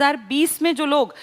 2020 में जो लोग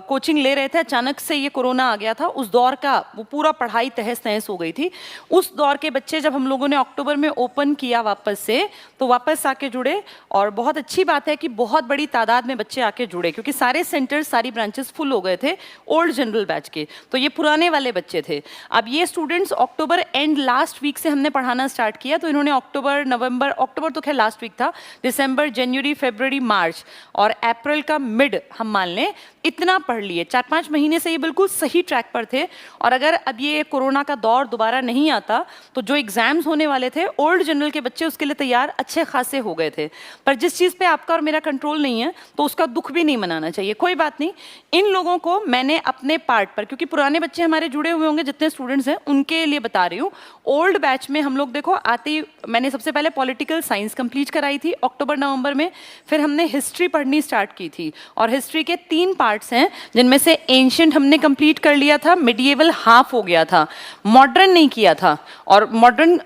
कोचिंग ले रहे थे, अचानक से ये कोरोना आ गया था। उस दौर का वो पूरा पढ़ाई तहस नहस हो गई थी। उस दौर के बच्चे जब हम लोगों ने अक्टूबर में ओपन किया वापस से, तो वापस आके जुड़े। और बहुत अच्छी बात है कि बहुत बड़ी तादाद में बच्चे आके जुड़े, क्योंकि सारे सेंटर्स, सारी ब्रांचेस फुल हो गए थे ओल्ड जनरल बैच के। तो ये पुराने वाले बच्चे थे। अब ये students October end last week से हमने पढ़ाना स्टार्ट किया, तो इन्होंने अक्टूबर, नवंबर, अक्टूबर तो खैर लास्ट वीक था, दिसंबर, जनवरी, फरवरी, मार्च और अप्रैल का मिड हम मान लें, इतना पढ़ लिए। 4-5 महीने से ये बिल्कुल सही ट्रैक पर थे। और अगर अब ये कोरोना का दौर दोबारा नहीं आता, तो जो एग्जाम्स होने वाले थे ओल्ड जनरल के बच्चे उसके लिए तैयार अच्छे खासे हो गए थे। पर जिस चीज़ पे आपका और मेरा कंट्रोल नहीं है, तो उसका दुख भी नहीं मनाना चाहिए। कोई बात नहीं, इन लोगों को मैंने अपने पार्ट पर, क्योंकि पुराने बच्चे हमारे जुड़े हुए होंगे, जितने स्टूडेंट्स हैं उनके लिए बता रही हूँ। ओल्ड बैच में हम लोग देखो आते, मैंने सबसे पहले पॉलिटिकल साइंस कंप्लीट कराई थी अक्टूबर नवंबर में। फिर हमने हिस्ट्री पढ़नी स्टार्ट की थी, और हिस्ट्री के 3 पार्ट्स हैं, जिनमें से एंशिएंट हमने कंप्लीट कर लिया था, मिडिएवल हाफ हो गया था, मॉडर्न नहीं किया था। और मॉडर्न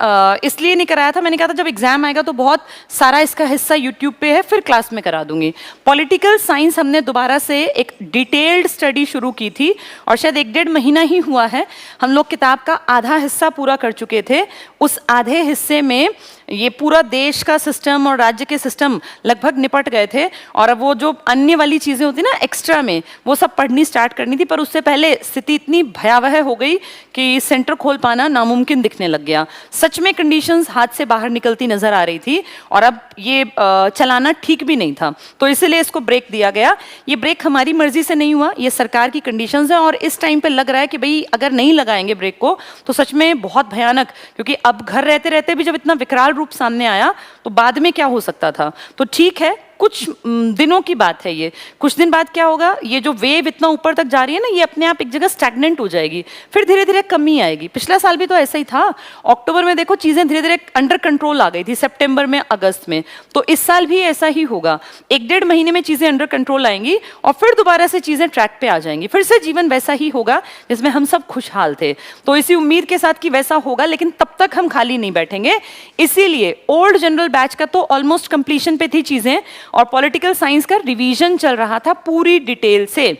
इसलिए नहीं कराया था, मैंने कहा था जब एग्जाम आएगा तो बहुत सारा इसका हिस्सा यूट्यूब पे है, फिर क्लास में करा दूंगी। पॉलिटिकल साइंस हमने दोबारा से एक डिटेल्ड स्टडी शुरू की थी, और शायद 1-1.5 महीना ही हुआ है। हम लोग किताब का आधा हिस्सा पूरा कर चुके थे। उस आधे हिस्से में ये पूरा देश का सिस्टम और राज्य के सिस्टम लगभग निपट गए थे, और अब वो जो अन्य वाली चीज़ें होती ना एक्स्ट्रा में, वो सब पढ़नी स्टार्ट करनी थी। पर उससे पहले स्थिति इतनी भयावह हो गई कि सेंटर खोल पाना नामुमकिन दिखने लग गया। सच में कंडीशंस हाथ से बाहर निकलती नजर आ रही थी, और अब ये चलाना ठीक भी नहीं था। तो इसलिए इसको ब्रेक दिया गया। ये ब्रेक हमारी मर्जी से नहीं हुआ, ये सरकार की कंडीशंस है। और इस टाइम पे लग रहा है कि भाई अगर नहीं लगाएंगे ब्रेक को, तो सच में बहुत भयानक, क्योंकि अब घर रहते रहते भी जब इतना विकराल रूप सामने आया, तो बाद में क्या हो सकता था। तो ठीक है, कुछ दिनों की बात है ये। कुछ दिन बाद क्या होगा, ये जो वेव इतना ऊपर तक जा रही है ना, ये अपने आप एक जगह स्टैग्नेंट हो जाएगी, फिर धीरे धीरे कमी आएगी। पिछला साल भी तो ऐसा ही था। अक्टूबर में देखो चीजें धीरे धीरे अंडर कंट्रोल आ गई थी, सितंबर में, अगस्त में। तो इस साल भी ऐसा ही होगा। 1-1.5 महीने में चीजें अंडर कंट्रोल आएंगी, और फिर दोबारा से चीजें ट्रैक पे आ जाएंगी। फिर से जीवन वैसा ही होगा जिसमें हम सब खुशहाल थे। तो इसी उम्मीद के साथ कि वैसा होगा, लेकिन तब तक हम खाली नहीं बैठेंगे। इसीलिए ओल्ड जनरल बैच का तो ऑलमोस्ट कंप्लीशन पे थी चीजें, और पॉलिटिकल साइंस का रिवीजन चल रहा था पूरी डिटेल से,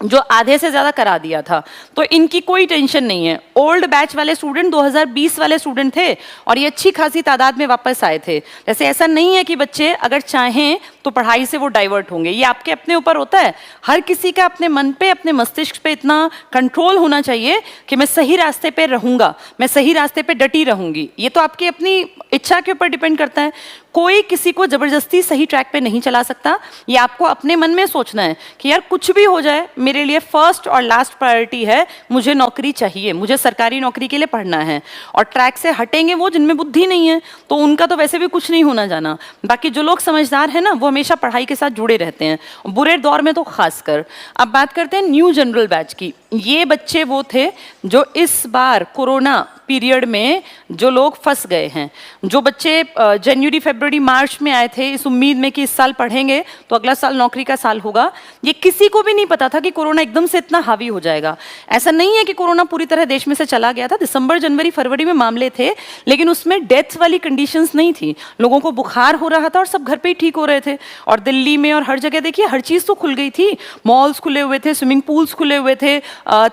जो आधे से ज्यादा करा दिया था। तो इनकी कोई टेंशन नहीं है। ओल्ड बैच वाले स्टूडेंट 2020 वाले स्टूडेंट थे, और ये अच्छी खासी तादाद में वापस आए थे। जैसे ऐसा नहीं है कि बच्चे अगर चाहें तो पढ़ाई से वो डाइवर्ट होंगे, ये आपके अपने ऊपर होता है। हर किसी का अपने मन पे, अपने मस्तिष्क पे इतना कंट्रोल होना चाहिए कि मैं सही रास्ते पे रहूंगा, मैं सही रास्ते पे डटी रहूंगी। ये तो आपकी अपनी इच्छा के ऊपर डिपेंड करता है। कोई किसी को जबरदस्ती सही ट्रैक पे नहीं चला सकता। ये आपको अपने मन में सोचना है कि यार कुछ भी हो जाए, मेरे लिए फर्स्ट और लास्ट प्रायोरिटी है, मुझे नौकरी चाहिए, मुझे सरकारी नौकरी के लिए पढ़ना है। और ट्रैक से हटेंगे वो जिनमें बुद्धि नहीं है, तो उनका तो वैसे भी कुछ नहीं होना जाना। बाकी जो लोग समझदार हैं ना, वो हमेशा पढ़ाई के साथ जुड़े रहते हैं, बुरे दौर में तो खासकर। अब बात करते हैं न्यू जनरल बैच की। ये बच्चे वो थे जो इस बार कोरोना पीरियड में जो लोग फंस गए हैं। जो बच्चे जनवरी, फरवरी, मार्च में आए थे इस उम्मीद में कि इस साल पढ़ेंगे तो अगला साल नौकरी का साल होगा, ये किसी को भी नहीं पता था कि कोरोना एकदम से इतना हावी हो जाएगा। ऐसा नहीं है कि कोरोना पूरी तरह देश में से चला गया था। दिसंबर, जनवरी, फरवरी में मामले थे, लेकिन उसमें डेथ्स वाली कंडीशंस नहीं थी। लोगों को बुखार हो रहा था और सब घर पे ही ठीक हो रहे थे। और दिल्ली में और हर जगह देखिए हर चीज़ तो खुल गई थी। मॉल्स खुले हुए थे, स्विमिंग पूल्स खुले हुए थे,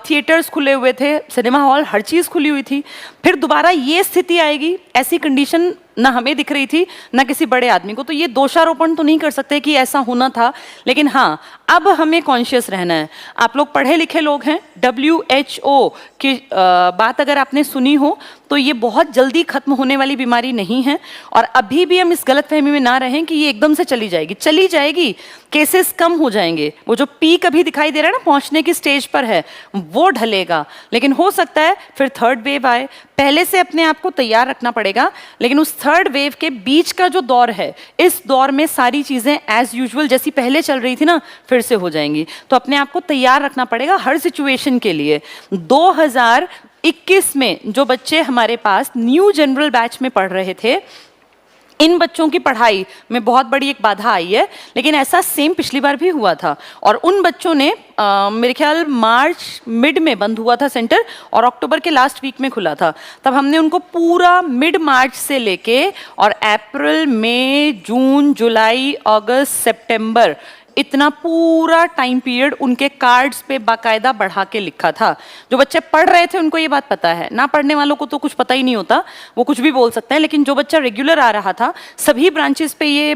थिएटर्स खुले हुए थे, सिनेमा हॉल, हर चीज़ खुली हुई थी। फिर दोबारा ये स्थिति आएगी, ऐसी कंडीशन ना हमें दिख रही थी ना किसी बड़े आदमी को। तो ये दोषारोपण तो नहीं कर सकते कि ऐसा होना था, लेकिन हाँ, अब हमें कॉन्शियस रहना है। आप लोग पढ़े लिखे लोग हैं, WHO की बात अगर आपने सुनी हो, तो ये बहुत जल्दी खत्म होने वाली बीमारी नहीं है। और अभी भी हम इस गलतफहमी में ना रहें कि ये एकदम से चली जाएगी। चली जाएगी, केसेस कम हो जाएंगे। वो जो पीक अभी दिखाई दे रहा है ना, पहुंचने की स्टेज पर है, वो ढलेगा। लेकिन हो सकता है फिर थर्ड वेव आए। पहले से अपने आप को तैयार रखना पड़ेगा। लेकिन उस थर्ड वेव के बीच का जो दौर है, इस दौर में सारी चीजें एज यूजुअल जैसी पहले चल रही थी ना, फिर से हो जाएंगी। तो अपने आप को तैयार रखना पड़ेगा हर सिचुएशन के लिए। 2021 में जो बच्चे हमारे पास न्यू जनरल बैच में पढ़ रहे थे, इन बच्चों की पढ़ाई में बहुत बड़ी एक बाधा आई है। लेकिन ऐसा सेम पिछली बार भी हुआ था, और उन बच्चों ने मेरे ख्याल मार्च मिड में बंद हुआ था सेंटर, और अक्टूबर के लास्ट वीक में खुला था। तब हमने उनको पूरा मिड मार्च से लेके और अप्रैल, मई, जून, जुलाई, अगस्त, सितंबर, इतना पूरा टाइम पीरियड उनके कार्ड्स पे बाकायदा बढ़ा के लिखा था। जो बच्चे पढ़ रहे थे उनको ये बात पता है, ना पढ़ने वालों को तो कुछ पता ही नहीं होता, वो कुछ भी बोल सकते हैं, लेकिन जो बच्चा रेगुलर आ रहा था सभी ब्रांचेस पे ये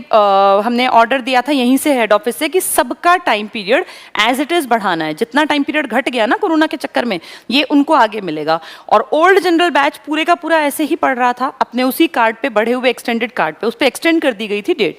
हमने ऑर्डर दिया था यहीं से हेड ऑफिस से कि सबका time period as it is बढ़ाना है। जितना टाइम पीरियड घट गया ना कोरोना के चक्कर में, ये उनको आगे मिलेगा। और ओल्ड जनरल बैच पूरे का पूरा ऐसे ही पढ़ रहा था अपने उसी कार्ड पे, बढ़े हुए एक्सटेंडेड कार्ड पे, उस पर एक्सटेंड कर दी गई थी डेट।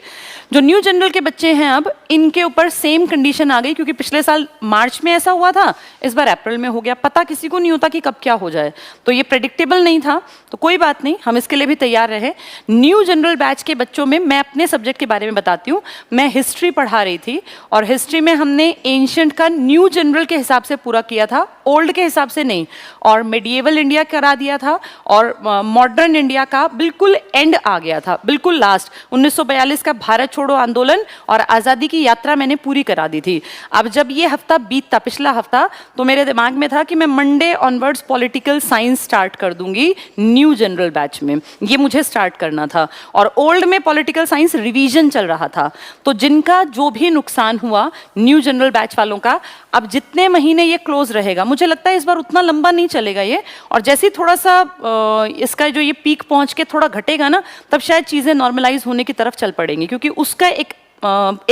जो न्यू जनरल के बच्चे हैं अब इनके ऊपर सेम कंडीशन आ गई, क्योंकि पिछले साल मार्च में ऐसा हुआ था, इस बार अप्रैल में हो गया। पता किसी को नहीं होता कि कब क्या हो जाए, तो ये प्रेडिक्टेबल नहीं था, तो कोई बात नहीं, हम इसके लिए भी तैयार रहे। न्यू जनरल बैच के बच्चों में मैं अपने सब्जेक्ट के बारे में बताती हूँ। मैं हिस्ट्री पढ़ा रही थी और हिस्ट्री में हमने एंशिएंट का न्यू जनरल के हिसाब से पूरा किया था, ओल्ड के हिसाब से नहीं, और मेडिएवल इंडिया करा दिया था, और मॉडर्न इंडिया का बिल्कुल एंड आ गया था, बिल्कुल लास्ट 1942 का भारत छोड़ो आंदोलन और आज़ादी की यात्रा मैंने पूरी करा दी थी। अब जब ये हफ्ता बीतता, पिछला हफ्ता, तो मेरे दिमाग में था कि मैं Monday onwards political science start कर दूंगी न्यू जनरल बैच में, ये मुझे स्टार्ट करना था। और ओल्ड में पॉलिटिकल साइंस रिवीजन चल रहा था, तो जिनका जो भी नुकसान हुआ न्यू जनरल बैच वालों का, अब जितने महीने ये क्लोज रहेगा, मुझे लगता है इस बार उतना लंबा नहीं चलेगा ये, और जैसे ही थोड़ा सा इसका जो ये पीक पहुंच के थोड़ा घटेगा ना, तब शायद चीज़ें नॉर्मलाइज होने की तरफ चल पड़ेंगी, क्योंकि उसका एक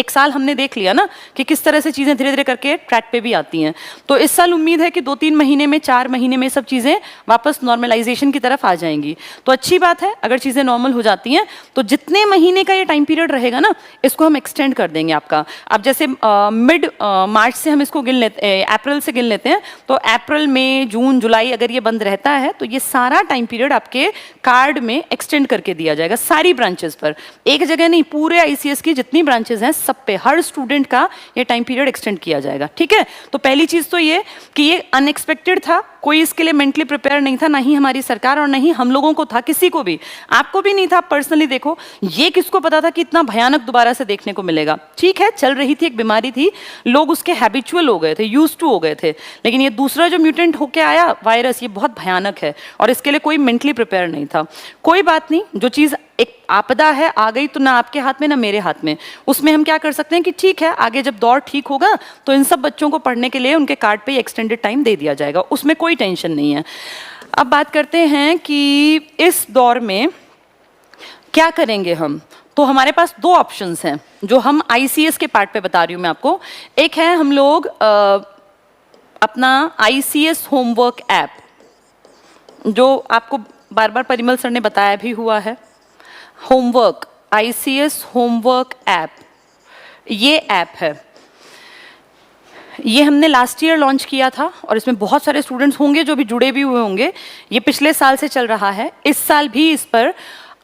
साल हमने देख लिया ना कि किस तरह से चीज़ें धीरे धीरे करके ट्रैक पे भी आती हैं। तो इस साल उम्मीद है कि 2-3 महीने में, 4 महीने में सब चीज़ें वापस नॉर्मलाइजेशन की तरफ आ जाएंगी। तो अच्छी बात है, अगर चीज़ें नॉर्मल हो जाती हैं तो जितने महीने का ये टाइम पीरियड रहेगा ना, इसको हम एक्सटेंड कर देंगे आपका। अब जैसे मिड मार्च से हम इसको गिन लेते, अप्रैल से गिन लेते हैं, तो अप्रैल, मई, जून, जुलाई अगर ये बंद रहता है तो ये सारा टाइम पीरियड आपके कार्ड में एक्सटेंड करके दिया जाएगा, सारी ब्रांचेस पर, एक जगह नहीं, पूरे आईसीएस की जितनी ब्रांचेस हैं सब पे, हर स्टूडेंट का ये टाइम पीरियड एक्सटेंड किया जाएगा। ठीक है, तो पहली चीज तो ये कि ये अनएक्सपेक्टेड था, कोई इसके लिए मेंटली प्रिपेयर नहीं था, ना ही हमारी सरकार और ना ही हम लोगों को था, किसी को भी, आपको भी नहीं था। पर्सनली देखो, ये किसको पता था कि इतना भयानक दोबारा से देखने को मिलेगा। ठीक है, चल रही थी, एक बीमारी थी, लोग उसके हैबिचुअल हो गए थे, यूज टू हो गए थे, लेकिन ये दूसरा जो म्यूटेंट होके आया वायरस, ये बहुत भयानक है और इसके लिए कोई मेंटली प्रिपेयर नहीं था। कोई बात नहीं, जो चीज एक आपदा है, आ गई तो ना आपके हाथ में ना मेरे हाथ में, उसमें हम क्या कर सकते हैं कि ठीक है, आगे जब दौर ठीक होगा तो इन सब बच्चों को पढ़ने के लिए उनके कार्ड पे एक्सटेंडेड टाइम दे दिया जाएगा, उसमें कोई टेंशन नहीं है। अब बात करते हैं कि इस दौर में क्या करेंगे हम। तो हमारे पास 2 ऑप्शंस हैं जो हम आईसीएस के पार्ट पे बता रही हूँ मैं आपको। एक है हम लोग अपना आईसीएस होमवर्क ऐप, जो आपको बार बार परिमल सर ने बताया भी हुआ है, होमवर्क, आईसीएस होमवर्क ऐप, ये ऐप है, ये हमने लास्ट ईयर लॉन्च किया था और इसमें बहुत सारे स्टूडेंट्स होंगे जो भी जुड़े भी हुए होंगे। ये पिछले साल से चल रहा है, इस साल भी इस पर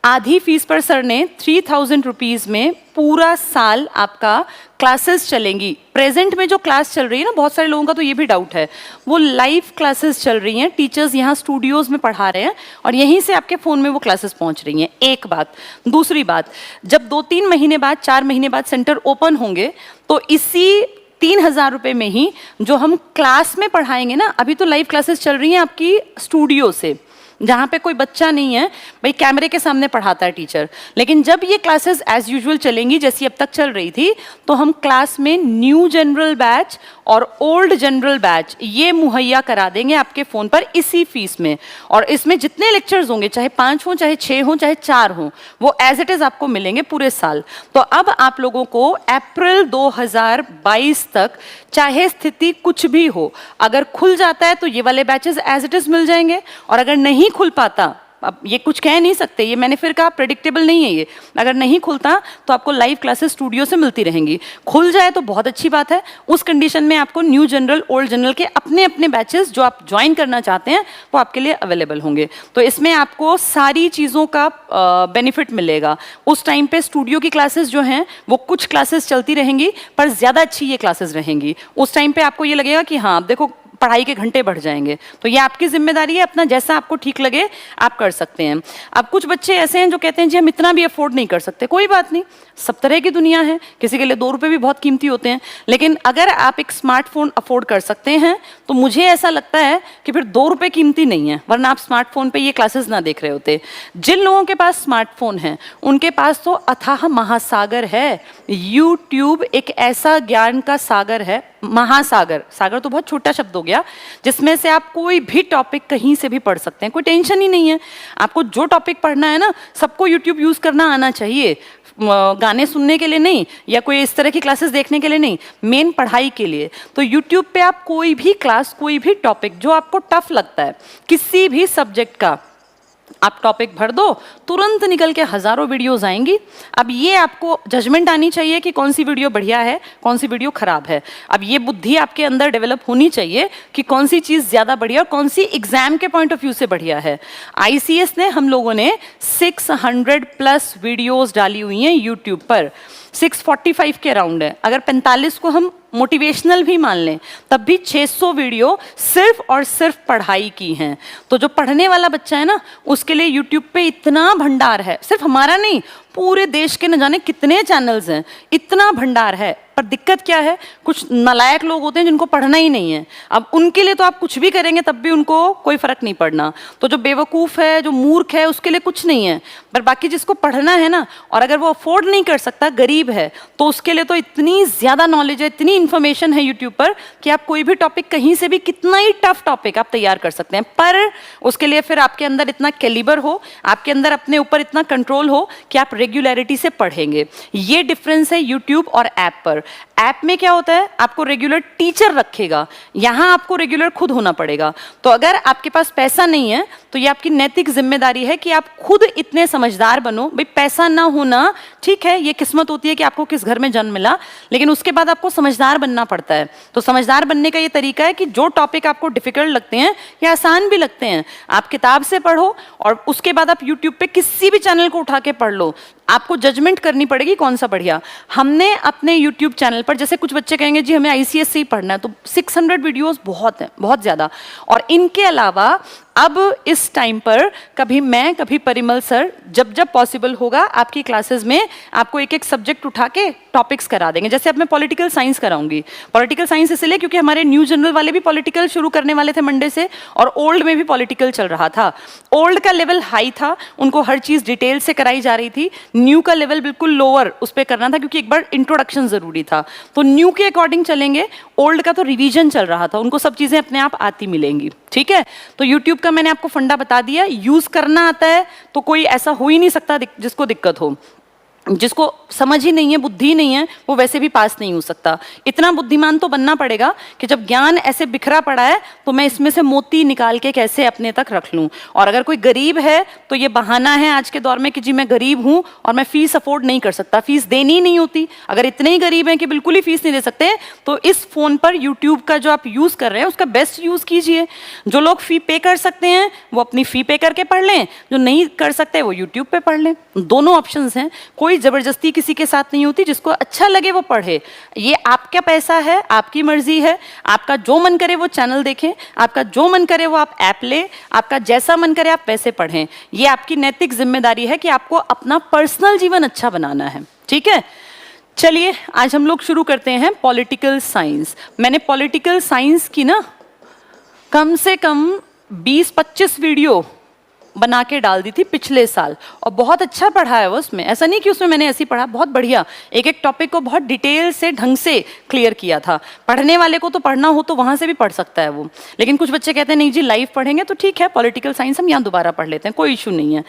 आधी फीस पर सर ने 3000 रुपीज़ में पूरा साल आपका क्लासेस चलेंगी। प्रेजेंट में जो क्लास चल रही है ना, बहुत सारे लोगों का तो ये भी डाउट है, वो लाइव क्लासेस चल रही हैं, टीचर्स यहाँ स्टूडियोज में पढ़ा रहे हैं और यहीं से आपके फ़ोन में वो क्लासेस पहुँच रही हैं। एक बात। दूसरी बात, जब 2-3 महीने बाद, 4 महीने बाद सेंटर ओपन होंगे तो इसी 3000 रुपये में ही जो हम क्लास में पढ़ाएंगे ना, अभी तो लाइव क्लासेस चल रही हैं आपकी स्टूडियो से, जहाँ पे कोई बच्चा नहीं है, भाई कैमरे के सामने पढ़ाता है टीचर, लेकिन जब ये क्लासेस एज यूजुअल चलेंगी जैसी अब तक चल रही थी, तो हम क्लास में न्यू जनरल बैच और ओल्ड जनरल बैच ये मुहैया करा देंगे आपके फ़ोन पर इसी फीस में। और इसमें जितने लेक्चर्स होंगे, चाहे 5 हों, चाहे 6 हों, चाहे 4 हों, वो एज इट इज़ आपको मिलेंगे पूरे साल। तो अब आप लोगों को अप्रैल 2022 तक, चाहे स्थिति कुछ भी हो, अगर खुल जाता है तो ये वाले बैचेस एज इट इज़ मिल जाएंगे, और अगर नहीं खुल पाता, अब ये कुछ कह नहीं सकते, ये मैंने फिर कहा प्रेडिक्टेबल नहीं है ये, अगर नहीं खुलता तो आपको लाइव क्लासेस स्टूडियो से मिलती रहेंगी। खुल जाए तो बहुत अच्छी बात है, उस कंडीशन में आपको न्यू जनरल, ओल्ड जनरल के अपने अपने बैचेस जो आप ज्वाइन करना चाहते हैं वो आपके लिए अवेलेबल होंगे। तो इसमें आपको सारी चीज़ों का बेनिफिट मिलेगा। उस टाइम पे स्टूडियो की क्लासेस जो हैं वो कुछ क्लासेस चलती रहेंगी, पर ज़्यादा अच्छी ये क्लासेस रहेंगी। उस टाइम पर आपको ये लगेगा कि हाँ, अब देखो पढ़ाई के घंटे बढ़ जाएंगे। तो ये आपकी जिम्मेदारी है, अपना जैसा आपको ठीक लगे आप कर सकते हैं। अब कुछ बच्चे ऐसे हैं जो कहते हैं जी हम इतना भी अफोर्ड नहीं कर सकते। कोई बात नहीं, सब तरह की दुनिया है, किसी के लिए 2 रुपए भी बहुत कीमती होते हैं। लेकिन अगर आप एक स्मार्टफोन अफोर्ड कर सकते हैं तो मुझे ऐसा लगता है कि फिर 2 रुपए कीमती नहीं है, वरना आप स्मार्टफोन पे ये क्लासेस ना देख रहे होते। जिन लोगों के पास स्मार्टफोन है उनके पास तो अथाह महासागर है। यूट्यूब एक ऐसा ज्ञान का सागर है, महासागर, सागर तो बहुत छोटा शब्द हो गया, जिसमें से आप कोई भी टॉपिक कहीं से भी पढ़ सकते हैं। कोई टेंशन ही नहीं है, आपको जो टॉपिक पढ़ना है ना, सबको यूट्यूब यूज करना आना चाहिए। गाने सुनने के लिए नहीं, या कोई इस तरह की क्लासेस देखने के लिए नहीं, मेन पढ़ाई के लिए। तो यूट्यूब पे आप कोई भी क्लास, कोई भी टॉपिक जो आपको टफ लगता है, किसी भी सब्जेक्ट का आप टॉपिक भर दो, तुरंत निकल के हजारों वीडियोस आएंगी। अब ये आपको जजमेंट आनी चाहिए कि कौन सी वीडियो बढ़िया है, कौन सी वीडियो खराब है। अब ये बुद्धि आपके अंदर डेवलप होनी चाहिए कि कौन सी चीज ज्यादा बढ़िया और कौन सी एग्जाम के पॉइंट ऑफ व्यू से बढ़िया है। आईसीएस ने हम लोगों ने 600+ वीडियोस डाली हुई हैं यूट्यूब पर, 645 के अराउंड है। अगर 45 को हम मोटिवेशनल भी मान लें तब भी 600 वीडियो सिर्फ और सिर्फ पढ़ाई की हैं। तो जो पढ़ने वाला बच्चा है ना, उसके लिए यूट्यूब पे इतना भंडार है, सिर्फ हमारा नहीं, पूरे देश के न जाने कितने चैनल्स हैं, इतना भंडार है। पर दिक्कत क्या है, कुछ नालायक लोग होते हैं जिनको पढ़ना ही नहीं है। अब उनके लिए तो आप कुछ भी करेंगे तब भी उनको कोई फर्क नहीं पड़ना। तो जो बेवकूफ़ है, जो मूर्ख है, उसके लिए कुछ नहीं है। पर बाकी जिसको पढ़ना है ना, और अगर वो अफोर्ड नहीं कर सकता, गरीब है, तो उसके लिए तो इतनी ज़्यादा नॉलेज है, इतनी इन्फॉर्मेशन है यूट्यूब पर कि आप कोई भी टॉपिक कहीं से भी, कितना ही टफ टॉपिक आप तैयार कर सकते हैं। पर उसके लिए फिर आपके अंदर इतना कैलिबर हो, आपके अंदर अपने ऊपर इतना कंट्रोल हो कि आप रेगुलरिटी से पढ़ेंगे। ये डिफरेंस है यूट्यूब और ऐप पर। ऐप में क्या होता है, आपको रेगुलर टीचर रखेगा, यहां आपको रेगुलर खुद होना पड़ेगा। तो अगर आपके पास पैसा नहीं है तो ये आपकी नैतिक जिम्मेदारी है कि आप खुद इतने समझदार बनो। भाई पैसा ना होना ठीक है, ये किस्मत होती है कि आपको किस घर में जन्म मिला, लेकिन उसके बाद आपको समझदार बनना पड़ता है। तो समझदार बनने का ये तरीका है कि जो टॉपिक आपको डिफिकल्ट लगते हैं या आसान भी लगते हैं, आप किताब से पढ़ो और उसके बाद आप यूट्यूब पे किसी भी चैनल को उठा के पढ़ लो। आपको जजमेंट करनी पड़ेगी कौन सा बढ़िया। हमने अपने यूट्यूब चैनल पर, जैसे कुछ बच्चे कहेंगे जी हमें आईसीएस से ही पढ़ना है, तो 600 वीडियोस बहुत है, बहुत ज़्यादा। और इनके अलावा अब इस टाइम पर कभी मैं, कभी परिमल सर, जब जब पॉसिबल होगा आपकी क्लासेस में आपको एक एक सब्जेक्ट उठा के टॉपिक्स करा देंगे। जैसे अब मैं पॉलिटिकल साइंस कराऊंगी। पॉलिटिकल साइंस इसलिए क्योंकि हमारे न्यू जनरल वाले भी पॉलिटिकल शुरू करने वाले थे मंडे से, और ओल्ड में भी पॉलिटिकल चल रहा था। ओल्ड का लेवल हाई था, उनको हर चीज़ डिटेल से कराई जा रही थी। न्यू का लेवल बिल्कुल लोअर उस पर करना था, क्योंकि एक बार इंट्रोडक्शन ज़रूरी था। तो न्यू के अकॉर्डिंग चलेंगे, ओल्ड का तो रिवीजन चल रहा था, उनको सब चीज़ें अपने आप आती मिलेंगी। ठीक है, तो यूट्यूब का मैंने आपको फंडा बता दिया। यूज करना आता है तो कोई ऐसा हो ही नहीं सकता जिसको दिक्कत हो। जिसको समझ ही नहीं है, बुद्धि नहीं है, वो वैसे भी पास नहीं हो सकता। इतना बुद्धिमान तो बनना पड़ेगा कि जब ज्ञान ऐसे बिखरा पड़ा है तो मैं इसमें से मोती निकाल के कैसे अपने तक रख लूं। और अगर कोई गरीब है तो ये बहाना है आज के दौर में कि जी मैं गरीब हूं और मैं फीस अफोर्ड नहीं कर सकता, फीस देनी ही नहीं होती। अगर इतने ही गरीब हैं कि बिल्कुल ही फीस नहीं दे सकते, तो इस फोन पर यूट्यूब का जो आप यूज कर रहे हैं उसका बेस्ट यूज कीजिए। जो लोग फी पे कर सकते हैं वो अपनी फी पे करके पढ़ लें, जो नहीं कर सकते वो यूट्यूब पे पढ़ लें। दोनों ऑप्शन हैं, कोई जबरदस्ती किसी के साथ नहीं होती। जिसको अच्छा लगे वो पढ़े, ये आपका पैसा है, आपकी मर्जी है। आपका जो मन करे वो चैनल देखें, आपका जो मन करे वो आप ऐप ले, आपका जैसा मन करे आप वैसे पढ़ें। ये आपकी नैतिक जिम्मेदारी है कि आपको अपना पर्सनल जीवन अच्छा बनाना है। ठीक है, चलिए आज हम लोग शुरू करते हैं पॉलिटिकल साइंस। मैंने पॉलिटिकल साइंस की ना कम से कम 20-25 वीडियो बना के डाल दी थी पिछले साल, और बहुत अच्छा पढ़ा है वो। उसमें ऐसा नहीं कि उसमें मैंने ऐसे ही पढ़ा, बहुत बढ़िया एक एक टॉपिक को बहुत डिटेल से, ढंग से क्लियर किया था। पढ़ने वाले को तो पढ़ना हो तो वहाँ से भी पढ़ सकता है वो। लेकिन कुछ बच्चे कहते हैं नहीं जी लाइव पढ़ेंगे, तो ठीक है पॉलिटिकल साइंस हम यहाँ दोबारा पढ़ लेते हैं, कोई इशू नहीं है।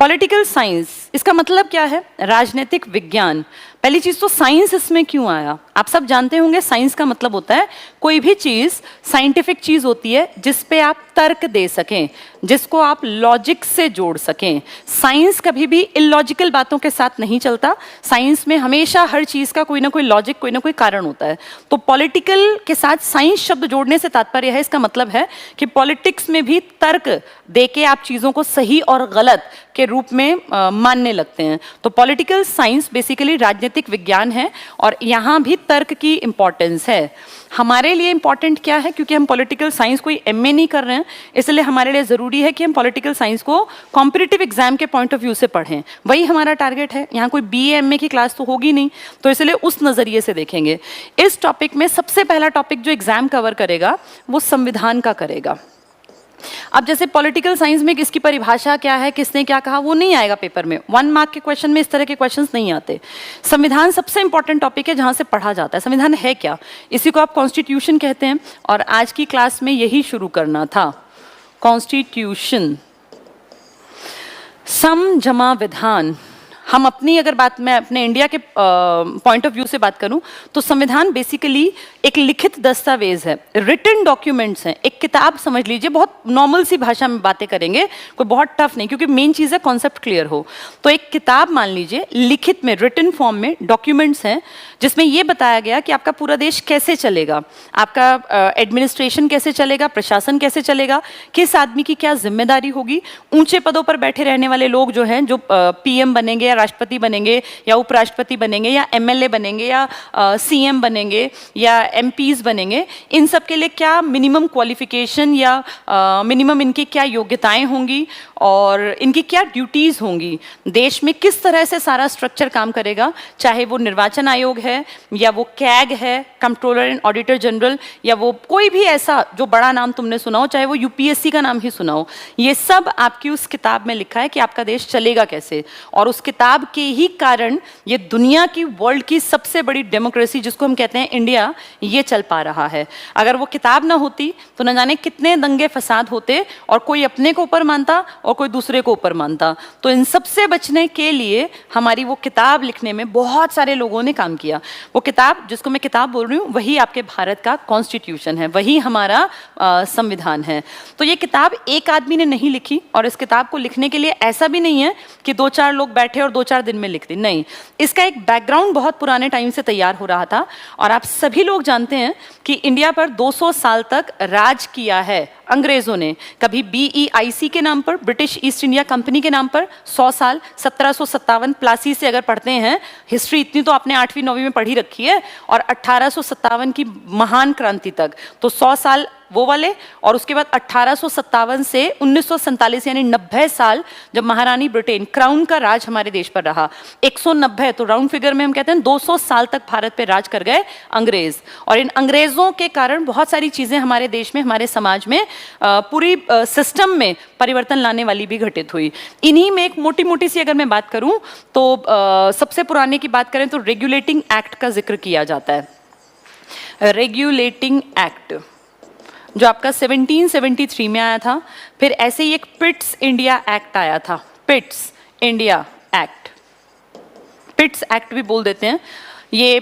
पॉलिटिकल साइंस इसका मतलब क्या है, राजनीतिक विज्ञान। पहली चीज तो साइंस इसमें क्यों आया, आप सब जानते होंगे। साइंस का मतलब होता है कोई भी चीज साइंटिफिक चीज होती है जिस पे आप तर्क दे सकें, जिसको आप लॉजिक से जोड़ सकें। साइंस कभी भी इलॉजिकल बातों के साथ नहीं चलता। साइंस में हमेशा हर चीज का कोई ना कोई लॉजिक, कोई ना कोई कारण होता है। तो पॉलिटिकल के साथ साइंस शब्द जोड़ने से तात्पर्य है, इसका मतलब है कि पॉलिटिक्स में भी तर्क देके आप चीजों को सही और गलत के रूप में मानने लगते हैं। तो पॉलिटिकल साइंस बेसिकली राजनीतिक राजनीतिक विज्ञान है और यहाँ भी तर्क की इम्पोर्टेंस है। हमारे लिए इम्पॉर्टेंट क्या है, क्योंकि हम पॉलिटिकल साइंस कोई एमए नहीं कर रहे हैं, इसलिए हमारे लिए ज़रूरी है कि हम पॉलिटिकल साइंस को कॉम्पिटिटिव एग्जाम के पॉइंट ऑफ व्यू से पढ़ें। वही हमारा टारगेट है। यहाँ कोई बीए एमए की क्लास तो होगी नहीं, तो इसलिए उस नज़रिए से देखेंगे। इस टॉपिक में सबसे पहला टॉपिक जो एग्जाम कवर करेगा वो संविधान का करेगा। अब जैसे पॉलिटिकल साइंस में इसकी परिभाषा क्या है, किसने क्या कहा, वो नहीं आएगा पेपर में। 1 मार्क के क्वेश्चन में इस तरह के क्वेश्चंस नहीं आते। संविधान सबसे इंपॉर्टेंट टॉपिक है जहां से पढ़ा जाता है। संविधान है क्या, इसी को आप कॉन्स्टिट्यूशन कहते हैं, और आज की क्लास में यही शुरू करना था। कॉन्स्टिट्यूशन, सम जमा विधान। हम अपनी अगर बात, मैं अपने इंडिया के पॉइंट ऑफ व्यू से बात करूं तो संविधान बेसिकली एक लिखित दस्तावेज है, रिटन डॉक्यूमेंट्स हैं, एक किताब समझ लीजिए। बहुत नॉर्मल सी भाषा में बातें करेंगे, कोई बहुत टफ नहीं, क्योंकि मेन चीज़ है कॉन्सेप्ट क्लियर हो। तो एक किताब मान लीजिए, लिखित में, रिटन फॉर्म में डॉक्यूमेंट्स हैं, जिसमें यह बताया गया कि आपका पूरा देश कैसे चलेगा, आपका एडमिनिस्ट्रेशन कैसे चलेगा, प्रशासन कैसे चलेगा, किस आदमी की क्या जिम्मेदारी होगी। ऊंचे पदों पर बैठे रहने वाले लोग जो हैं, जो पीएम बनेंगे, राष्ट्रपति बनेंगे, या उपराष्ट्रपति बनेंगे, या एमएलए बनेंगे, या सीएम बनेंगे, या एमपीज बनेंगे, इन सब के लिए क्या मिनिमम क्वालिफिकेशन या मिनिमम इनकी क्या योग्यताएं होंगी और इनकी क्या ड्यूटीज होंगी, देश में किस तरह से सारा स्ट्रक्चर काम करेगा, चाहे वो निर्वाचन आयोग है, या वो कैग है, कंट्रोलर एंड ऑडिटर जनरल, या वो कोई भी ऐसा जो बड़ा नाम तुमने सुना हो, चाहे वो यूपीएससी का नाम ही सुना हो। ये सब आपकी उस किताब में लिखा है कि आपका देश चलेगा कैसे। और उस किताब के ही कारण ये दुनिया की, वर्ल्ड की सबसे बड़ी डेमोक्रेसी जिसको हम कहते हैं इंडिया, ये चल पा रहा है। अगर वो किताब ना होती तो न जाने कितने दंगे फसाद होते, और कोई अपने को ऊपर मानता और कोई दूसरे को ऊपर मानता। तो इन सब से बचने के लिए हमारी वो किताब लिखने में बहुत सारे लोगों ने काम किया। वो किताब, जिसको मैं किताब बोल रही हूँ, वही आपके भारत का कॉन्स्टिट्यूशन है, वही हमारा संविधान है। तो ये किताब एक आदमी ने नहीं लिखी, और इस किताब को लिखने के लिए ऐसा भी नहीं है कि 2-4 लोग बैठे और 2-4 दिन में लिख दी, नहीं। इसका एक बैकग्राउंड बहुत पुराने टाइम से तैयार हो रहा था। और आप सभी लोग जानते हैं कि इंडिया पर 200 साल तक राज किया है अंग्रेजों ने। कभी BEIC के नाम पर, ब्रिटिश ईस्ट इंडिया कंपनी के नाम पर 100 साल, 1757 प्लासी से अगर पढ़ते हैं हिस्ट्री, इतनी तो आपने 8वीं 9वीं में पढ़ी रखी है, और 1857 की महान क्रांति तक, तो 100 साल वो वाले। और उसके बाद 1857 से 1947 यानी 90 साल जब महारानी ब्रिटेन, क्राउन का राज हमारे देश पर रहा। 190, तो राउंड फिगर में हम कहते हैं 200 साल तक भारत पे राज कर गए अंग्रेज। और इन अंग्रेजों के कारण बहुत सारी चीजें हमारे देश में, हमारे समाज में, पूरी सिस्टम में परिवर्तन लाने वाली भी घटित हुई। इन्हीं में एक मोटी मोटी सी अगर मैं बात करूं तो सबसे पुराने की बात करें तो रेगुलेटिंग एक्ट का जिक्र किया जाता है। रेगुलेटिंग एक्ट जो आपका 1773 में आया था। फिर ऐसे ही एक पिट्स इंडिया एक्ट आया था, पिट्स इंडिया एक्ट, पिट्स एक्ट भी बोल देते हैं। ये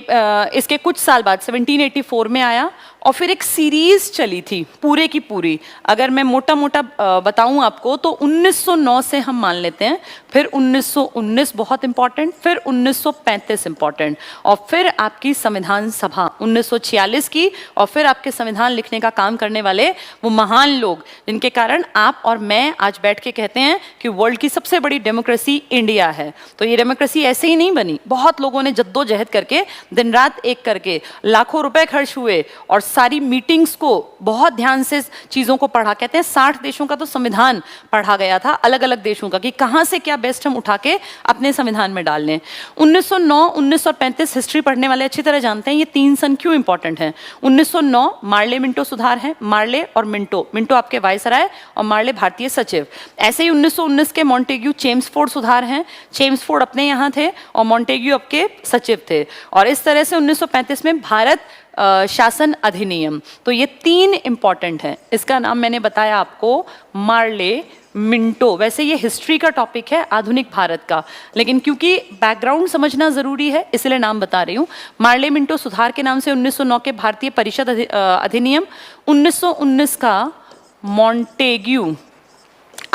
इसके कुछ साल बाद 1784 में आया, और फिर एक सीरीज चली थी पूरे की पूरी। अगर मैं मोटा मोटा बताऊं आपको तो 1909 से हम मान लेते हैं, फिर 1919 बहुत इंपॉर्टेंट, फिर 1935 इंपॉर्टेंट, और फिर आपकी संविधान सभा 1946 की, और फिर आपके संविधान लिखने का काम करने वाले वो महान लोग जिनके कारण आप और मैं आज बैठ के कहते हैं कि वर्ल्ड की सबसे बड़ी डेमोक्रेसी इंडिया है। तो ये डेमोक्रेसी ऐसे ही नहीं बनी, बहुत लोगों ने जद्दोजहद करके, दिन रात एक करके, लाखों रुपए खर्च हुए, और सारी मीटिंग्स को बहुत ध्यान से चीजों को पढ़ा। कहते हैं 60 देशों का तो संविधान पढ़ा गया था, अलग अलग देशों का, कि कहां से क्या बेस्ट हम उठा के अपने संविधान में डाल लें। 1909, 1935 हिस्ट्री पढ़ने वाले अच्छी तरह जानते हैं ये 3 सन क्यों इंपॉर्टेंट हैं। 1909 मार्ले मिंटो सुधार है, मार्ले और मिंटो, मिंटो आपके वायसराय और मार्ले भारतीय सचिव। ऐसे ही 1919 के मॉन्टेग्यू चेम्सफोर्ड सुधार हैं, चेम्सफोर्ड अपने यहाँ थे और मॉन्टेग्यू आपके सचिव थे। और इस तरह से 1935 में भारत शासन अधिनियम। तो ये 3 इंपॉर्टेंट हैं। इसका नाम मैंने बताया आपको मार्ले मिंटो। वैसे ये हिस्ट्री का टॉपिक है आधुनिक भारत का, लेकिन क्योंकि बैकग्राउंड समझना जरूरी है इसलिए नाम बता रही हूँ। मार्ले मिंटो सुधार के नाम से 1909 के भारतीय परिषद अधिनियम, 1919 का मॉन्टेग्यू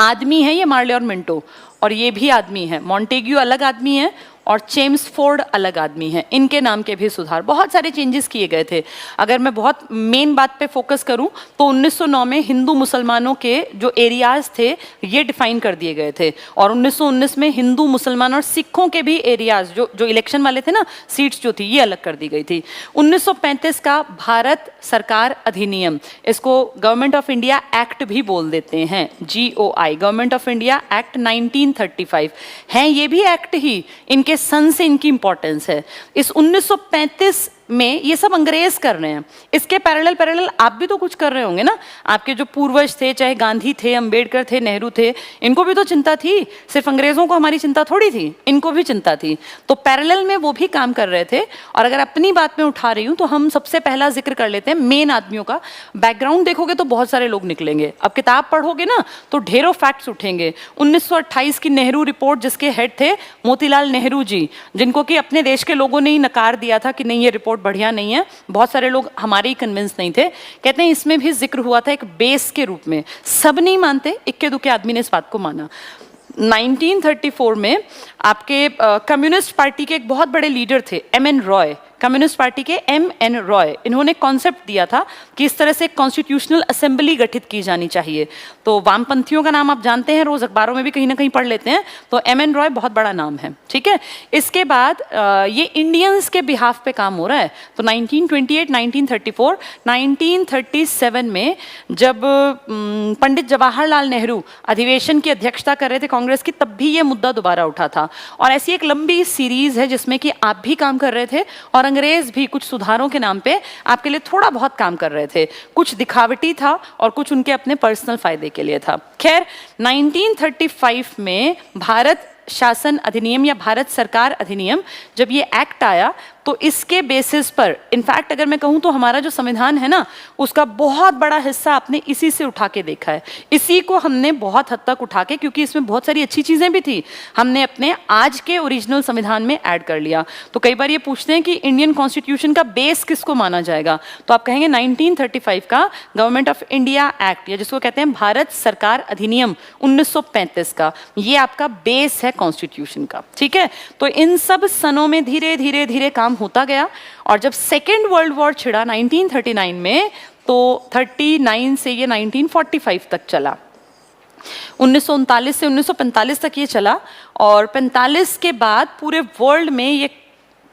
आदमी है ये मार्ले और मिंटो, और ये भी आदमी है। मॉन्टेग्यू अलग आदमी है और चेम्सफोर्ड अलग आदमी हैं, इनके नाम के भी सुधार, बहुत सारे चेंजेस किए गए थे। अगर मैं बहुत मेन बात पे फोकस करूं तो 1909 में हिंदू मुसलमानों के जो एरियाज थे ये डिफाइन कर दिए गए थे, और 1919 में हिंदू मुसलमान और सिखों के भी एरियाज जो इलेक्शन वाले थे ना, सीट्स जो थी ये अलग कर दी गई थी। 1935 का भारत सरकार अधिनियम, इसको गवर्नमेंट ऑफ इंडिया एक्ट भी बोल देते हैं, GOI, government of India act 1935 है, ये भी एक्ट ही, इनके सन से इनकी इंपॉर्टेंस है। इस 1935 में ये सब अंग्रेज कर रहे हैं, इसके पैरेलल आप भी तो कुछ कर रहे होंगे ना, आपके जो पूर्वज थे, चाहे गांधी थे, अंबेडकर थे, नेहरू थे, इनको भी तो चिंता थी, सिर्फ अंग्रेजों को हमारी चिंता थोड़ी थी, इनको भी चिंता थी, तो पैरेलल में वो भी काम कर रहे थे। और अगर अपनी बात में उठा रही हूँ तो हम सबसे पहला जिक्र कर लेते हैं मेन आदमियों का। बैकग्राउंड देखोगे तो बहुत सारे लोग निकलेंगे, अब किताब पढ़ोगे ना तो ढेरों फैक्ट्स उठेंगे। 1928 की नेहरू रिपोर्ट, जिसके हेड थे मोतीलाल नेहरू जी, जिनको कि अपने देश के लोगों ने ही नकार दिया था कि नहीं ये रिपोर्ट बढ़िया नहीं है, बहुत सारे लोग हमारे ही कन्विंस नहीं थे, कहते हैं इसमें भी जिक्र हुआ था एक बेस के रूप में, सब नहीं मानते, इक्के दुक्के आदमी ने इस बात को माना। 1934 में आपके कम्युनिस्ट पार्टी के एक बहुत बड़े लीडर थे MN रॉय, कम्युनिस्ट पार्टी के MN रॉय, इन्होंने कॉन्सेप्ट दिया था कि इस तरह से कॉन्स्टिट्यूशनल असेंबली गठित की जानी चाहिए। तो वामपंथियों का नाम आप जानते हैं, रोज अखबारों में भी कहीं ना कहीं पढ़ लेते हैं, तो MN रॉय बहुत बड़ा नाम है, ठीक है। इसके बाद ये इंडियंस के बिहाफ पे काम हो रहा है। तो 1928, 1934, 1937 में जब पंडित जवाहरलाल नेहरू अधिवेशन की अध्यक्षता कर रहे थे कांग्रेस की, तब भी ये मुद्दा दोबारा उठा था। और ऐसी एक लंबी सीरीज है जिसमें कि आप भी काम कर रहे थे और अंग्रेज भी कुछ सुधारों के नाम पे आपके लिए थोड़ा बहुत काम कर रहे थे, कुछ दिखावटी था और कुछ उनके अपने पर्सनल फायदे के लिए था। खैर 1935 में भारत शासन अधिनियम या भारत सरकार अधिनियम, जब ये एक्ट आया तो इसके बेसिस पर, इनफैक्ट अगर मैं कहूँ तो हमारा जो संविधान है ना, उसका बहुत बड़ा हिस्सा आपने इसी से उठा के देखा है, इसी को हमने बहुत हद तक उठा के, क्योंकि इसमें बहुत सारी अच्छी चीज़ें भी थी, हमने अपने आज के ओरिजिनल संविधान में ऐड कर लिया। तो कई बार ये पूछते हैं कि इंडियन कॉन्स्टिट्यूशन का बेस किसको माना जाएगा, तो आप कहेंगे 1935 का गवर्नमेंट ऑफ इंडिया एक्ट, या जिसको कहते हैं भारत सरकार अधिनियम 1935 का, ये आपका बेस है कॉन्स्टिट्यूशन का, ठीक है। तो इन सब सनों में धीरे धीरे धीरे काम होता गया, और जब सेकेंड वर्ल्ड वॉर छिड़ा 1939 में, तो 39 से ये 1945 तक चला, 1939 से 1945 तक ये चला। और 45 के बाद पूरे वर्ल्ड में ये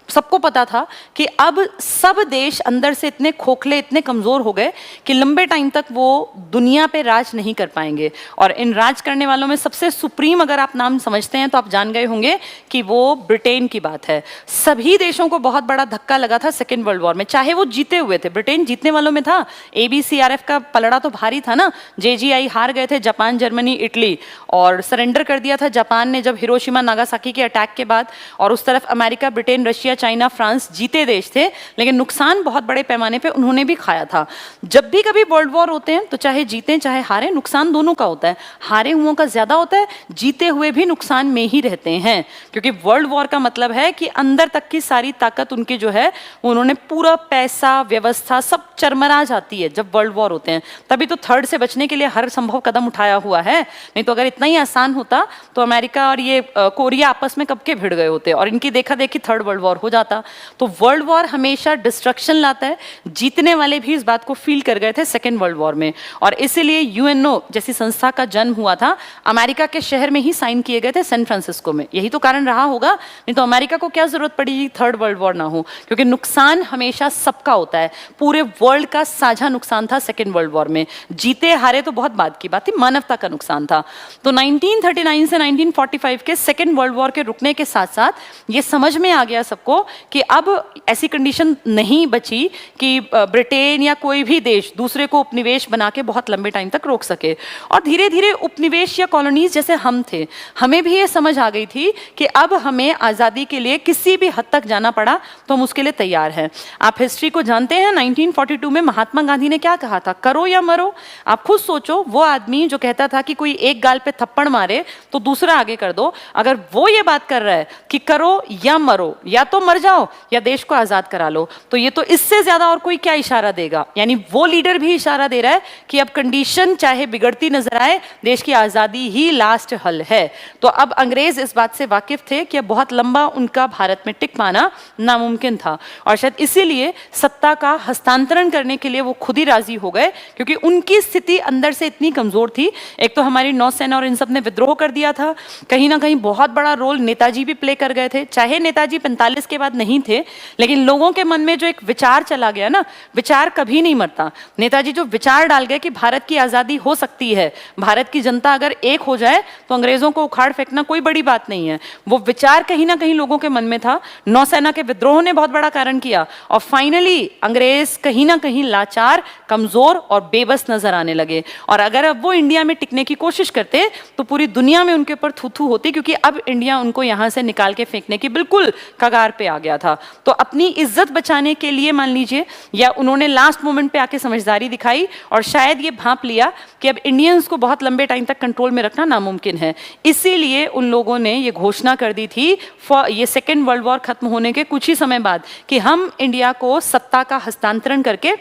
सबको पता था कि अब सब देश अंदर से इतने खोखले, इतने कमज़ोर हो गए कि लंबे टाइम तक वो दुनिया पे राज नहीं कर पाएंगे। और इन राज करने वालों में सबसे सुप्रीम अगर आप नाम समझते हैं तो आप जान गए होंगे कि वो ब्रिटेन की बात है। सभी देशों को बहुत बड़ा धक्का लगा था सेकेंड वर्ल्ड वॉर में, चाहे वो जीते हुए थे, ब्रिटेन जीतने वालों में था, ABCRF का पलड़ा तो भारी था ना, JGI हार गए थे, जापान, जर्मनी, इटली, और सरेंडर कर दिया था जापान ने जब हिरोशिमा नागासाकी के अटैक के बाद। और उस तरफ America, Britain, Russia, China, France जीते देश थे, लेकिन नुकसान बहुत बड़े पैमाने पे उन्होंने भी खाया था। जब भी कभी वर्ल्ड वॉर होते हैं तो चाहे जीतें चाहे हारें, नुकसान दोनों का होता है, हारे हुओं का ज्यादा होता है, जीते हुए भी नुकसान में ही रहते हैं, क्योंकि वर्ल्ड वॉर का मतलब है कि अंदर तक की सारी ताकत उनकी जो है, उन्होंने पूरा पैसा, व्यवस्था सब चरमरा जाती है जब वर्ल्ड वॉर होते हैं। तभी तो थर्ड से बचने के लिए हर संभव कदम उठाया हुआ है, नहीं तो अगर इतना ही आसान होता तो अमेरिका और ये कोरिया आपस में कब के भिड़ गए होते और इनकी देखा देखी थर्ड वर्ल्ड वॉर हो जाता। तो वर्ल्ड वॉर हमेशा डिस्ट्रक्शन लाता है, जीतने वाले भी इस बात को फील कर गए थे सेकेंड वर्ल्ड वॉर में, और इसीलिए UNO जैसी संस्था का जन्म हुआ था। अमेरिका के शहर में ही साइन किए गए थे, सैन फ्रांसिस्को में, यही तो कारण रहा होगा, नहीं तो अमेरिका को क्या जरूरत पड़ी थर्ड वर्ल्ड वॉर ना हो, क्योंकि नुकसान हमेशा सबका होता है, पूरे वर्ल्ड का साझा नुकसान था सेकेंड वर्ल्ड वॉर में, जीते हारे तो बहुत बाद की बात थी, मानवता का नुकसान था। तो 1939 से 1945 के सेकेंड वर्ल्ड वॉर के रुकने के साथ साथ ये समझ में आ गया सबको कि अब ऐसी कंडीशन नहीं बची कि ब्रिटेन या कोई भी देश दूसरे को उपनिवेश बना के बहुत लंबे टाइम तक रोक सके। और धीरे धीरे उपनिवेश या कॉलोनीज जैसे हम थे, हमें भी ये समझ आ गई थी कि अब हमें आज़ादी के लिए किसी भी हद तक जाना पड़ा तो हम उसके लिए तैयार हैं। आप हिस्ट्री को जानते हैं, 1942 में महात्मा गांधी ने क्या कहा था, करो या मरो। आप खुद सोचो, वो आदमी जो कहता था कि कोई एक गाल पे थप्पड़ मारे तो दूसरा आगे कर दो, अगर वो ये बात कर रहा है कि करो या मरो, या तो मर जाओ या देश को आजाद करा लो। तो ये तो इससे ज्यादा और कोई क्या इशारा देगा? यानी वो लीडर भी इशारा दे रहा है कि अब कंडीशन चाहे बिगड़ती नजर आए, देश की आजादी ही लास्ट हल है। तो अब अंग्रेज इस बात से वाकिफ थे कि अब बहुत लंबा उनका भारत में टिक पाना नामुमकिन था, और शायद इसीलिए सत्ता का हस्तांतरण करने के लिए वो खुद ही राजी हो गए, क्योंकि उनकी स्थिति अंदर से इतनी कमजोर थी। एक तो हमारी नौसेना और इन सब ने विद्रोह कर दिया था, कहीं ना कहीं बहुत बड़ा रोल नेताजी भी प्ले कर गए थे। चाहे नेताजी 45 के बाद नहीं थे, लेकिन लोगों के मन में जो एक विचार चला गया ना, विचार कभी नहीं मरता। नेताजी जो विचार डाल गए कि भारत की आजादी हो सकती है, भारत की जनता अगर एक हो जाए तो अंग्रेजों को उखाड़ फेंकना कोई बड़ी बात नहीं है, वो विचार कहीं ना कहीं लोगों के मन में था। नौसेना के विद्रोह ने बहुत बड़ा कारण किया, और फाइनली अंग्रेज कहीं ना कहीं लाचार, कमजोर और बेबस नजर आने लगे। और अगर अब वो इंडिया में टिकने की कोशिश करते तो पूरी दुनिया में उनके ऊपर थू थू होती, क्योंकि अब इंडिया उनको यहां से निकाल के फेंकने की बिल्कुल कगार पे आ गया था। तो अपनी इज्जत बचाने के लिए मान लीजिए, या उन्होंने लास्ट मोमेंट पे आके समझदारी दिखाई और शायद ये भांप लिया कि अब इंडियंस को बहुत लंबे टाइम तक कंट्रोल में रखना नामुमकिन है। इसीलिए उन लोगों ने ये घोषणा कर दी थी ये सेकेंड वर्ल्ड वॉर खत्म होने के कुछ ही समय बाद कि हम इंडिया को सत्ता का हस्तांतरण करके,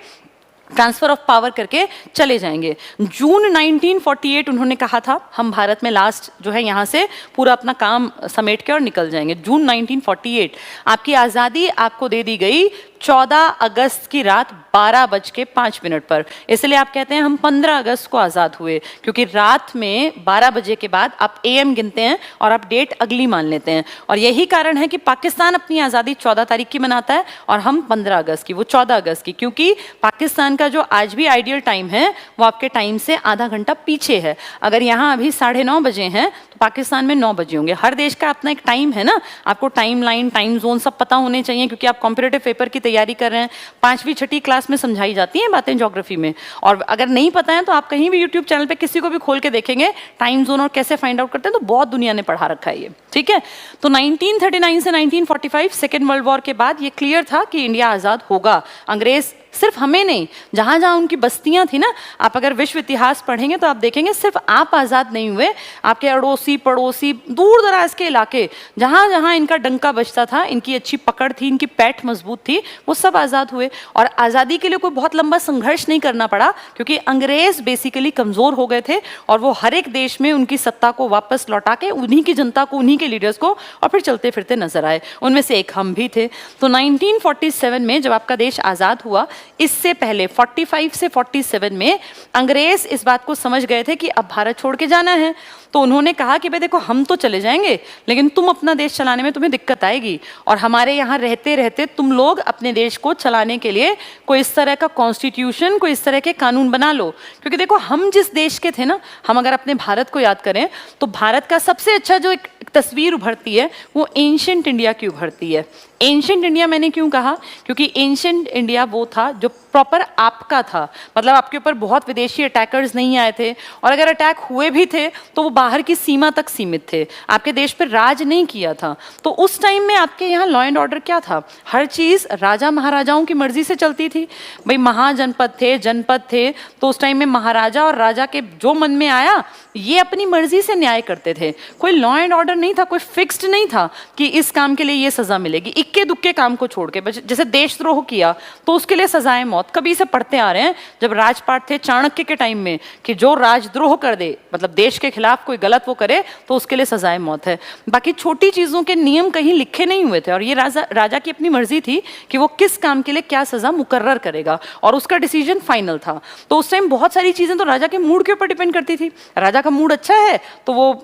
ट्रांसफर ऑफ पावर करके चले जाएंगे। जून 1948 उन्होंने कहा था हम भारत में लास्ट जो है यहाँ से पूरा अपना काम समेट के और निकल जाएंगे। जून 1948 आपकी आज़ादी आपको दे दी गई 14 अगस्त की रात 12:05 पर। इसलिए आप कहते हैं हम 15 अगस्त को आज़ाद हुए, क्योंकि रात में 12 बजे के बाद आप AM गिनते हैं और आप डेट अगली मान लेते हैं। और यही कारण है कि पाकिस्तान अपनी आज़ादी 14 तारीख की मनाता है और हम 15 अगस्त की, वो 14 अगस्त की, क्योंकि पाकिस्तान का जो आज भी आइडियल टाइम है वो आपके टाइम से आधा घंटा पीछे है। अगर यहाँ अभी 9:30 बजे हैं तो पाकिस्तान में 9 बजे होंगे। हर देश का अपना एक टाइम है ना, आपको टाइम लाइन, टाइम जोन सब पता होने चाहिए, क्योंकि आप कॉम्पिटिटिव पेपर की तैयारी कर रहे हैं। 5वीं 6ठी क्लास में समझाई जाती हैं बातें ज्योग्राफी में, और अगर नहीं पता है तो आप कहीं भी यूट्यूब चैनल पे किसी को भी खोल के देखेंगे टाइम जोन और कैसे फाइंड आउट करते हैं, तो बहुत दुनिया ने पढ़ा रखा है ये, ठीक है। तो 1939 से 1945 सेकेंड वर्ल्ड वॉर के बाद ये क्लियर था कि इंडिया आज़ाद होगा। अंग्रेज सिर्फ हमें नहीं, जहां जहां उनकी बस्तियां थी ना, आप अगर विश्व इतिहास पढ़ेंगे तो आप देखेंगे सिर्फ आप आज़ाद नहीं हुए, आपके अड़ोसी पड़ोसी दूर दराज के इलाके जहां जहां इनका डंका बजता था, इनकी अच्छी पकड़ थी, इनकी पैठ मजबूत थी, वो सब आज़ाद हुए। और आज़ादी के लिए कोई बहुत लंबा संघर्ष नहीं करना पड़ा, क्योंकि अंग्रेज बेसिकली कमज़ोर हो गए थे और वो हर एक देश में उनकी सत्ता को वापस लौटा के उन्हीं की जनता को, उन्हीं के लीडर्स को और फिर चलते फिरते नजर आए। उनमें से एक हम भी थे। तो 1947 में जब आपका देश आज़ाद हुआ, इससे पहले 45 से 47 में अंग्रेज इस बात को समझ गए थे कि अब भारत छोड़ के जाना है। तो उन्होंने कहा कि भाई देखो, हम तो चले जाएंगे लेकिन तुम अपना देश चलाने में तुम्हें दिक्कत आएगी, और हमारे यहाँ रहते रहते तुम लोग अपने देश को चलाने के लिए कोई इस तरह का कॉन्स्टिट्यूशन, कोई इस तरह के कानून बना लो। क्योंकि देखो, हम जिस देश के थे ना, हम अगर अपने भारत को याद करें तो भारत का सबसे अच्छा जो एक तस्वीर उभरती है वो एंशिएंट इंडिया की उभरती है। एंशिएंट इंडिया मैंने क्यों कहा? क्योंकि एंशिएंट इंडिया वो था जो प्रॉपर आपका था, मतलब आपके ऊपर बहुत विदेशी अटैकर्स नहीं आए थे, और अगर अटैक हुए भी थे तो वो बाहर की सीमा तक सीमित थे, आपके देश पर राज नहीं किया था। तो उस टाइम में आपके यहाँ लॉ एंड ऑर्डर क्या था? हर चीज़ राजा महाराजाओं की मर्जी से चलती थी। भाई महाजनपद थे, जनपद थे, तो उस टाइम में महाराजा और राजा के जो मन में आया ये अपनी मर्जी से न्याय करते थे। कोई लॉ एंड ऑर्डर नहीं था, कोई फिक्स्ड नहीं था कि इस काम के लिए ये सजा मिलेगी। इक्के दुक्के काम को छोड़ के, जैसे देशद्रोह किया तो उसके लिए सजाए मौत। कभी से पढ़ते आ रहे हैं जब राजपाट थे चाणक्य के टाइम में कि जो राजद्रोह कर दे, मतलब देश के खिलाफ कोई गलत वो करे, तो उसके लिए सजाए मौत है। बाकी छोटी चीजों के नियम कहीं लिखे नहीं हुए थे, और ये राजा की अपनी मर्जी थी कि वो किस काम के लिए क्या सजा मुकर्रर करेगा, और उसका डिसीजन फाइनल था। तो उस टाइम बहुत सारी चीजें तो राजा के मूड के ऊपर डिपेंड करती थी। राजा का मूड अच्छा है तो वो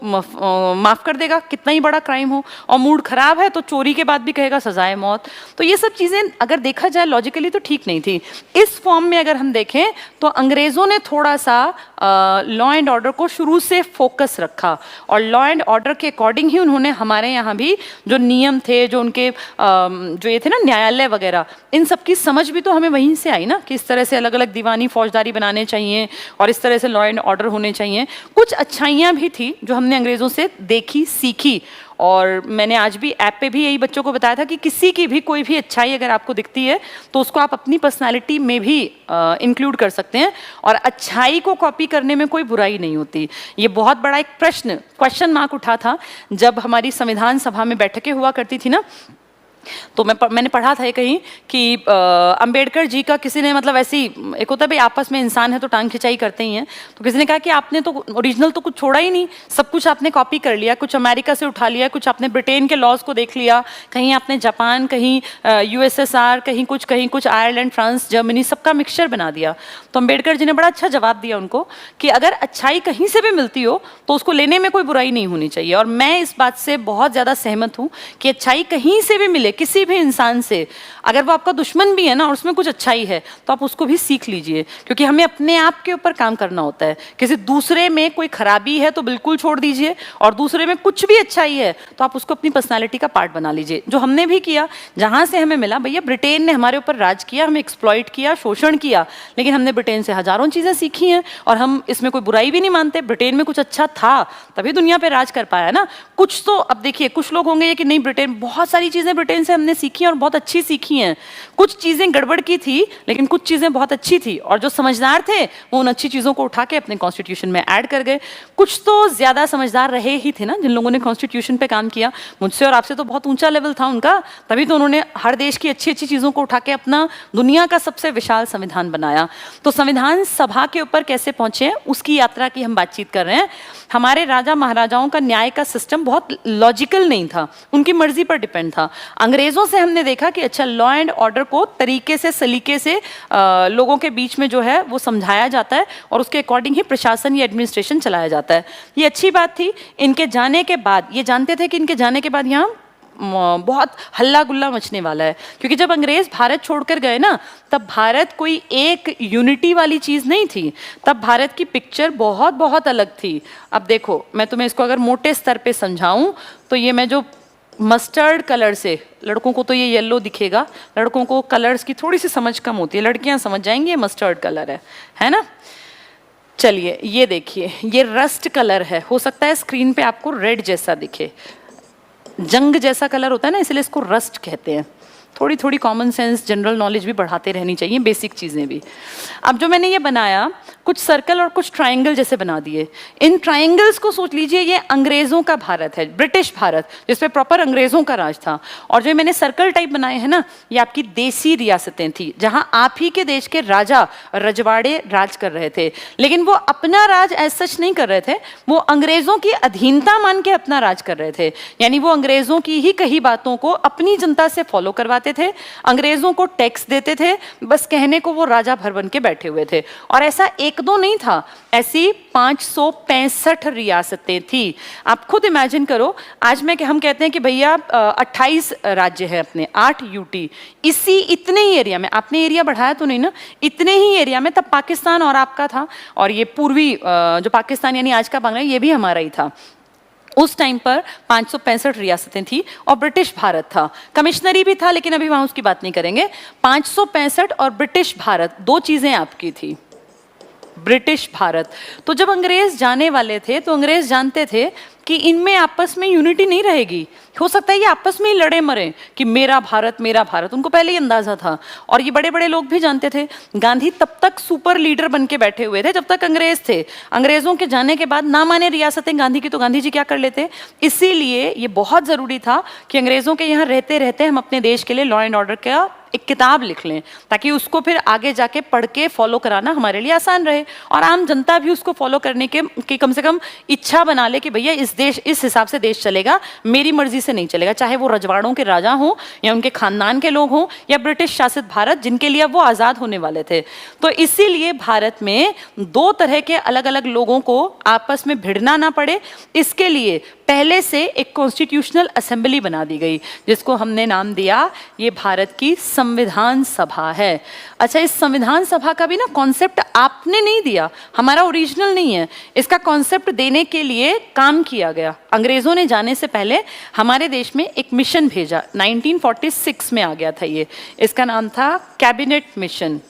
माफ कर देगा कितना ही बड़ा क्राइम हो, और मूड खराब है तो चोरी के बाद भी कहेगा सजाए मौत। तो ये सब चीजें अगर देखा जाए लॉजिकली तो ठीक नहीं थी। इस फॉर्म में अगर हम देखें तो अंग्रेजों ने थोड़ा सा लॉ एंड ऑर्डर को शुरू से फोकस रखा, और लॉ एंड ऑर्डर के अकॉर्डिंग ही उन्होंने हमारे यहाँ भी जो नियम थे, जो उनके जो ये थे ना न्यायालय वगैरह, इन सब की समझ भी तो हमें वहीं से आई ना कि इस तरह से अलग अलग दीवानी फौजदारी बनाने चाहिए और इस तरह से लॉ एंड ऑर्डर होने चाहिए। कुछ अच्छाइयाँ भी थी जो हमने अंग्रेजों से देखी, सीखी, और मैंने आज भी ऐप पे भी यही बच्चों को बताया था कि किसी की भी कोई भी अच्छाई अगर आपको दिखती है तो उसको आप अपनी पर्सनालिटी में भी इंक्लूड कर सकते हैं, और अच्छाई को कॉपी करने में कोई बुराई नहीं होती। ये बहुत बड़ा एक क्वेश्चन मार्क उठा था जब हमारी संविधान सभा में बैठकें हुआ करती थी ना, तो मैंने पढ़ा था ये कहीं कि अंबेडकर जी का किसी ने मतलब ऐसी एक होता है भाई आपस में इंसान है तो टांग खिंचाई करते ही हैं, तो किसी ने कहा कि आपने तो ओरिजिनल तो कुछ छोड़ा ही नहीं, सब कुछ आपने कॉपी कर लिया, कुछ अमेरिका से उठा लिया, कुछ आपने ब्रिटेन के लॉज को देख लिया, कहीं आपने जापान, कहीं यूएसएसआर, कहीं कुछ आयरलैंड, फ्रांस, जर्मनी, सबका मिक्सचर बना दिया। तो अंबेडकर जी ने बड़ा अच्छा जवाब दिया उनको कि अगर अच्छाई कहीं से भी मिलती हो तो उसको लेने में कोई बुराई नहीं होनी चाहिए। और मैं इस बात से बहुत ज़्यादा सहमत हूँ कि अच्छाई कहीं से भी मिले, किसी भी इंसान से, अगर वो आपका दुश्मन भी है ना और उसमें कुछ अच्छाई है तो आप उसको भी सीख लीजिए, क्योंकि हमें अपने आप के ऊपर काम करना होता है। किसी दूसरे में कोई खराबी है तो बिल्कुल छोड़ दीजिए, और दूसरे में कुछ भी अच्छाई है तो आप उसको अपनी पर्सनालिटी का पार्ट बना लीजिए, जो हमने भी किया। जहां से हमें मिला, भैया ब्रिटेन ने हमारे ऊपर राज किया, हमें एक्सप्लॉइट किया, शोषण किया, लेकिन हमने ब्रिटेन से हजारों चीजें सीखी हैं और हम इसमें कोई बुराई भी नहीं मानते। ब्रिटेन में कुछ अच्छा था तभी दुनिया पे राज कर पाया ना। कुछ तो अब देखिए, कुछ लोग होंगे कि नहीं ब्रिटेन, बहुत सारी चीजें ब्रिटेन से हमने सीखी और बहुत अच्छी सीखी हैं। कुछ चीजें गड़बड़ की थी लेकिन कुछ चीजें बहुत अच्छी थी, और जो समझदार थे वो उन अच्छी चीजों को उठा के अपने कॉन्स्टिट्यूशन में ऐड कर गए। कुछ तो ज्यादा समझदार रहे ही थे ना जिन लोगों ने कॉन्स्टिट्यूशन पे काम किया। मुझसे और आपसे तो बहुत ऊंचा लेवल था उनका, तभी तो उन्होंने हर देश की अच्छी अच्छी चीजों को उठा के अपना दुनिया का सबसे विशाल संविधान बनाया। तो संविधान सभा के ऊपर कैसे पहुंचे उसकी यात्रा की हम बातचीत कर रहे हैं। हमारे राजा महाराजाओं का न्याय का सिस्टम बहुत लॉजिकल नहीं था, उनकी मर्जी पर डिपेंड था। अंग्रेजों से हमने देखा कि अच्छा, लॉ एंड ऑर्डर को तरीके से, सलीके से लोगों के बीच में जो है वो समझाया जाता है और उसके अकॉर्डिंग ही प्रशासन या एडमिनिस्ट्रेशन चलाया जाता है। ये अच्छी बात थी। इनके जाने के बाद ये जानते थे कि इनके जाने के बाद यहाँ बहुत हल्ला गुल्ला मचने वाला है, क्योंकि जब अंग्रेज भारत छोड़कर गए ना, तब भारत कोई एक यूनिटी वाली चीज नहीं थी। तब भारत की पिक्चर बहुत बहुत अलग थी। अब देखो, मैं तुम्हें इसको अगर मोटे स्तर पे समझाऊं तो ये मैं जो मस्टर्ड कलर से, लड़कों को तो ये येलो दिखेगा, लड़कों को कलर्स की थोड़ी सी समझ कम होती है, लड़कियां समझ जाएंगी ये मस्टर्ड कलर है ना। चलिए ये देखिए, ये रस्ट कलर है, हो सकता है स्क्रीन पे आपको रेड जैसा दिखे, जंग जैसा कलर होता है ना, इसलिए इसको रस्ट कहते हैं। थोड़ी थोड़ी कॉमन सेंस, जनरल नॉलेज भी बढ़ाते रहनी चाहिए, बेसिक चीज़ें भी। अब जो मैंने ये बनाया, कुछ सर्कल और कुछ ट्रायंगल जैसे बना दिए। इन ट्रायंगल्स को सोच लीजिए ये अंग्रेज़ों का भारत है, ब्रिटिश भारत, जिसपे प्रॉपर अंग्रेज़ों का राज था। और जो मैंने सर्कल टाइप बनाए हैं ना, ये आपकी देसी रियासतें थी, जहाँ आप ही के देश के राजा रजवाड़े राज कर रहे थे। लेकिन वो अपना राज एज सच नहीं कर रहे थे, वो अंग्रेज़ों की अधीनता मान के अपना राज कर रहे थे। यानी वो अंग्रेज़ों की ही कही बातों को अपनी जनता से फॉलो करवाते थे, अंग्रेजों को टैक्स देते थे, बस कहने को वो राजा भर बन के बैठे हुए थे। और ऐसा एक दो नहीं था, ऐसी 565 रियासतें थी। आप खुद इमेजिन करो, आज हम कहते हैं कि भैया 28 राज्य है अपने, 8 यूटी, इसी इतने ही एरिया में, आपने एरिया बढ़ाया तो नहीं ना, इतने ही एरिया में तब पाकिस्तान और आपका था, और ये पूर्वी जो पाकिस्तान यानी आज का बांग्लादेश, ये भी हमारा ही था। उस टाइम पर 565 रियासतें थी और ब्रिटिश भारत था। कमिश्नरी भी था, लेकिन अभी वहां उसकी बात नहीं करेंगे। 565 और ब्रिटिश भारत, दो चीजें आपकी थी। ब्रिटिश भारत, तो जब अंग्रेज जाने वाले थे तो अंग्रेज जानते थे कि इनमें आपस में यूनिटी नहीं रहेगी, हो सकता है ये आपस में ही लड़े मरे कि मेरा भारत मेरा भारत, उनको पहले ही अंदाजा था। और ये बड़े बड़े लोग भी जानते थे। गांधी तब तक सुपर लीडर बन के बैठे हुए थे जब तक अंग्रेज थे। अंग्रेजों के जाने के बाद ना माने रियासतें गांधी की, तो गांधी जी क्या कर लेते। इसीलिए ये बहुत जरूरी था कि अंग्रेजों के यहाँ रहते रहते हम अपने देश के लिए लॉ एंड ऑर्डर का एक किताब लिख लें, ताकि उसको फिर आगे जाके पढ़ के फॉलो कराना हमारे लिए आसान रहे, और आम जनता भी उसको फॉलो करने के कम से कम इच्छा बना ले कि भैया इस देश, इस हिसाब से देश चलेगा, मेरी मर्जी से नहीं चलेगा। चाहे वो रजवाड़ों के राजा हों या उनके खानदान के लोग हों या ब्रिटिश शासित भारत, जिनके लिए अब वो आज़ाद होने वाले थे। तो इसीलिए भारत में दो तरह के अलग अलग लोगों को आपस में भिड़ना ना पड़े, इसके लिए पहले से एक कॉन्स्टिट्यूशनल असेंबली बना दी गई, जिसको हमने नाम दिया, ये भारत की संविधान सभा है। अच्छा, इस संविधान सभा का भी ना कॉन्सेप्ट आपने नहीं दिया, हमारा ओरिजिनल नहीं है। इसका कॉन्सेप्ट देने के लिए काम किया गया। अंग्रेजों ने जाने से पहले हमारे देश में एक मिशन भेजा, 1946 में आ गया था ये। इसका नाम था कैबिनेट मिशन।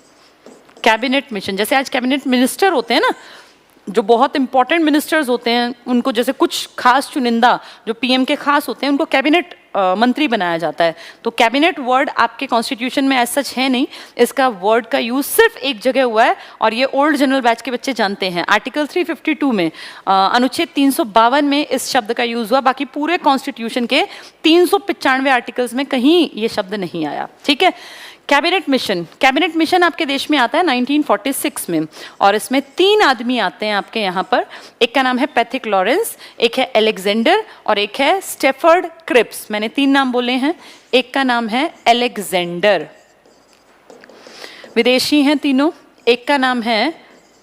कैबिनेट मिशन, जैसे आज कैबिनेट मिनिस्टर होते हैं ना, जो बहुत इंपॉर्टेंट मिनिस्टर्स होते हैं उनको, जैसे कुछ खास चुनिंदा जो पीएम के खास होते हैं, उनको कैबिनेट मंत्री बनाया जाता है। तो कैबिनेट वर्ड आपके कॉन्स्टिट्यूशन में ऐसा है नहीं, इसका वर्ड का यूज सिर्फ एक जगह हुआ है और ये ओल्ड जनरल बैच के बच्चे जानते हैं। आर्टिकल 352 में अनुच्छेद 352 में इस शब्द का यूज हुआ, बाकी पूरे कॉन्स्टिट्यूशन के 395 आर्टिकल्स में कहीं ये शब्द नहीं आया। ठीक है। कैबिनेट मिशन आपके देश में आता है 1946 में और इसमें 3 आदमी आते हैं आपके यहाँ पर। एक का नाम है पैथिक लॉरेंस, एक है एलेक्जेंडर और एक है स्टेफर्ड क्रिप्स। मैंने 3 नाम बोले हैं, एक का नाम है एलेक्जेंडर, विदेशी हैं तीनों। एक का नाम है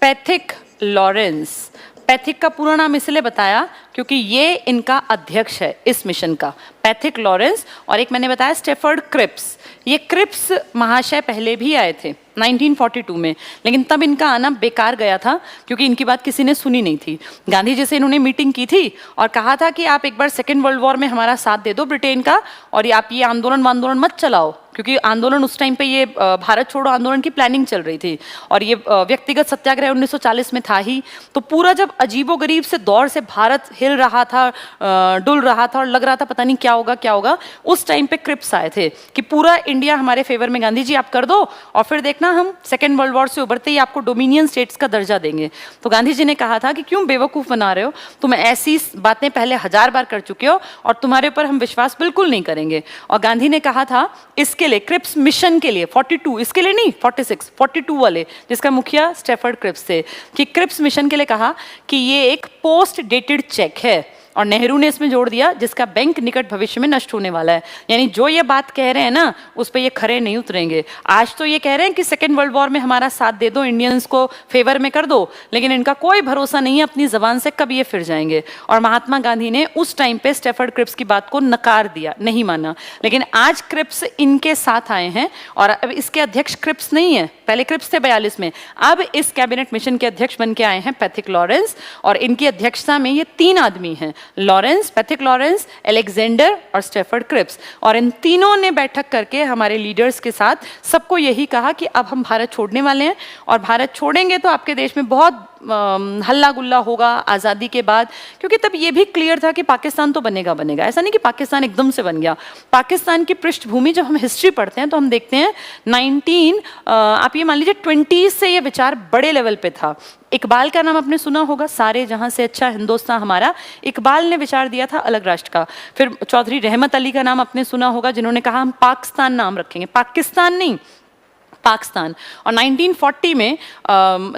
पैथिक लॉरेंस। पैथिक का पूरा नाम इसलिए बताया क्योंकि ये इनका अध्यक्ष है इस मिशन का, पैथिक लॉरेंस। और एक मैंने बताया स्टेफर्ड क्रिप्स। ये क्रिप्स महाशय पहले भी आए थे 1942 में, लेकिन तब इनका आना बेकार गया था क्योंकि इनकी बात किसी ने सुनी नहीं थी। गांधी जी से इन्होंने मीटिंग की थी और कहा था कि आप एक बार सेकेंड वर्ल्ड वॉर में हमारा साथ दे दो ब्रिटेन का, और आप ये आंदोलन मत चलाओ, क्योंकि आंदोलन उस टाइम पे ये भारत छोड़ो आंदोलन की प्लानिंग चल रही थी और ये व्यक्तिगत सत्याग्रह 1940 में था ही। तो पूरा जब अजीबोगरीब से दौर से भारत हिल रहा था, डुल रहा था और लग रहा था पता नहीं क्या होगा, उस टाइम पे क्रिप्स आए थे कि पूरा इंडिया हमारे फेवर में, गांधी जी आप कर दो और फिर देखना हम सेकेंड वर्ल्ड वॉर से उभरते ही आपको डोमिनियन स्टेट्स का दर्जा देंगे। तो गांधी जी ने कहा था कि क्यों बेवकूफ़ बना रहे हो, तुम ऐसी बातें पहले 1000 बार कर चुके हो और तुम्हारे ऊपर हम विश्वास बिल्कुल नहीं करेंगे। और गांधी ने कहा था इसके लिए, क्रिप्स मिशन के लिए 42, इसके लिए नहीं 46, 42 वाले जिसका मुखिया स्टेफर्ड क्रिप्स थे, कि क्रिप्स मिशन के लिए कहा कि ये एक पोस्ट डेटेड चेक है। और नेहरू ने इसमें जोड़ दिया जिसका बैंक निकट भविष्य में नष्ट होने वाला है। यानी जो ये बात कह रहे हैं ना, उस पर ये खरे नहीं उतरेंगे। आज तो ये कह रहे हैं कि सेकेंड वर्ल्ड वॉर में हमारा साथ दे दो, इंडियंस को फेवर में कर दो, लेकिन इनका कोई भरोसा नहीं है अपनी जबान से कब ये फिर जाएंगे। और महात्मा गांधी ने उस टाइम पे स्टेफर्ड क्रिप्स की बात को नकार दिया, नहीं माना। लेकिन आज क्रिप्स इनके साथ आए हैं और अब इसके अध्यक्ष क्रिप्स नहीं है, पहले क्रिप्स थे 42 में, अब इस कैबिनेट मिशन के अध्यक्ष बन के आए हैं पैथिक लॉरेंस। और इनकी अध्यक्षता में ये 3 आदमी हैं, लॉरेंस, पैथिक लॉरेंस, एलेक्जेंडर और स्टेफर्ड क्रिप्स। और इन तीनों ने बैठक करके हमारे लीडर्स के साथ सबको यही कहा कि अब हम भारत छोड़ने वाले हैं और भारत छोड़ेंगे तो आपके देश में बहुत हल्ला गुल्ला होगा आज़ादी के बाद, क्योंकि तब ये भी क्लियर था कि पाकिस्तान तो बनेगा। ऐसा नहीं कि पाकिस्तान एकदम से बन गया। पाकिस्तान की पृष्ठभूमि जब हम हिस्ट्री पढ़ते हैं तो हम देखते हैं आप ये मान लीजिए 20 से ये विचार बड़े लेवल पे था। इकबाल का नाम आपने सुना होगा, सारे जहां से अच्छा हिंदुस्तान हमारा। इकबाल ने विचार दिया था अलग राष्ट्र का। फिर चौधरी रहमत अली का नाम आपने सुना होगा, जिन्होंने कहा हम पाकिस्तान नाम रखेंगे, पाकिस्तान नहीं पाकिस्तान। और 1940 में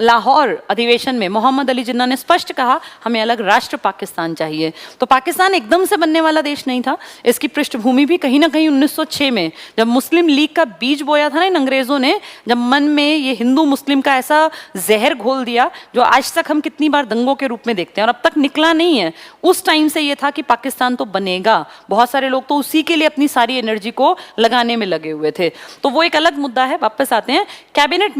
लाहौर अधिवेशन में मोहम्मद अली जिन्ना ने स्पष्ट कहा हमें अलग राष्ट्र पाकिस्तान चाहिए। तो पाकिस्तान एकदम से बनने वाला देश नहीं था। इसकी पृष्ठभूमि भी कहीं ना कहीं 1906 में जब मुस्लिम लीग का बीज बोया था ना इन अंग्रेजों ने, जब मन में ये हिंदू मुस्लिम का ऐसा जहर घोल दिया जो आज तक हम कितनी बार दंगों के रूप में देखते हैं और अब तक निकला नहीं है। उस टाइम से ये था कि पाकिस्तान तो बनेगा। बहुत सारे लोग तो उसी के लिए अपनी सारी एनर्जी को लगाने में लगे हुए थे। तो वो एक अलग मुद्दा है। वापस आते हैं कैबिनेट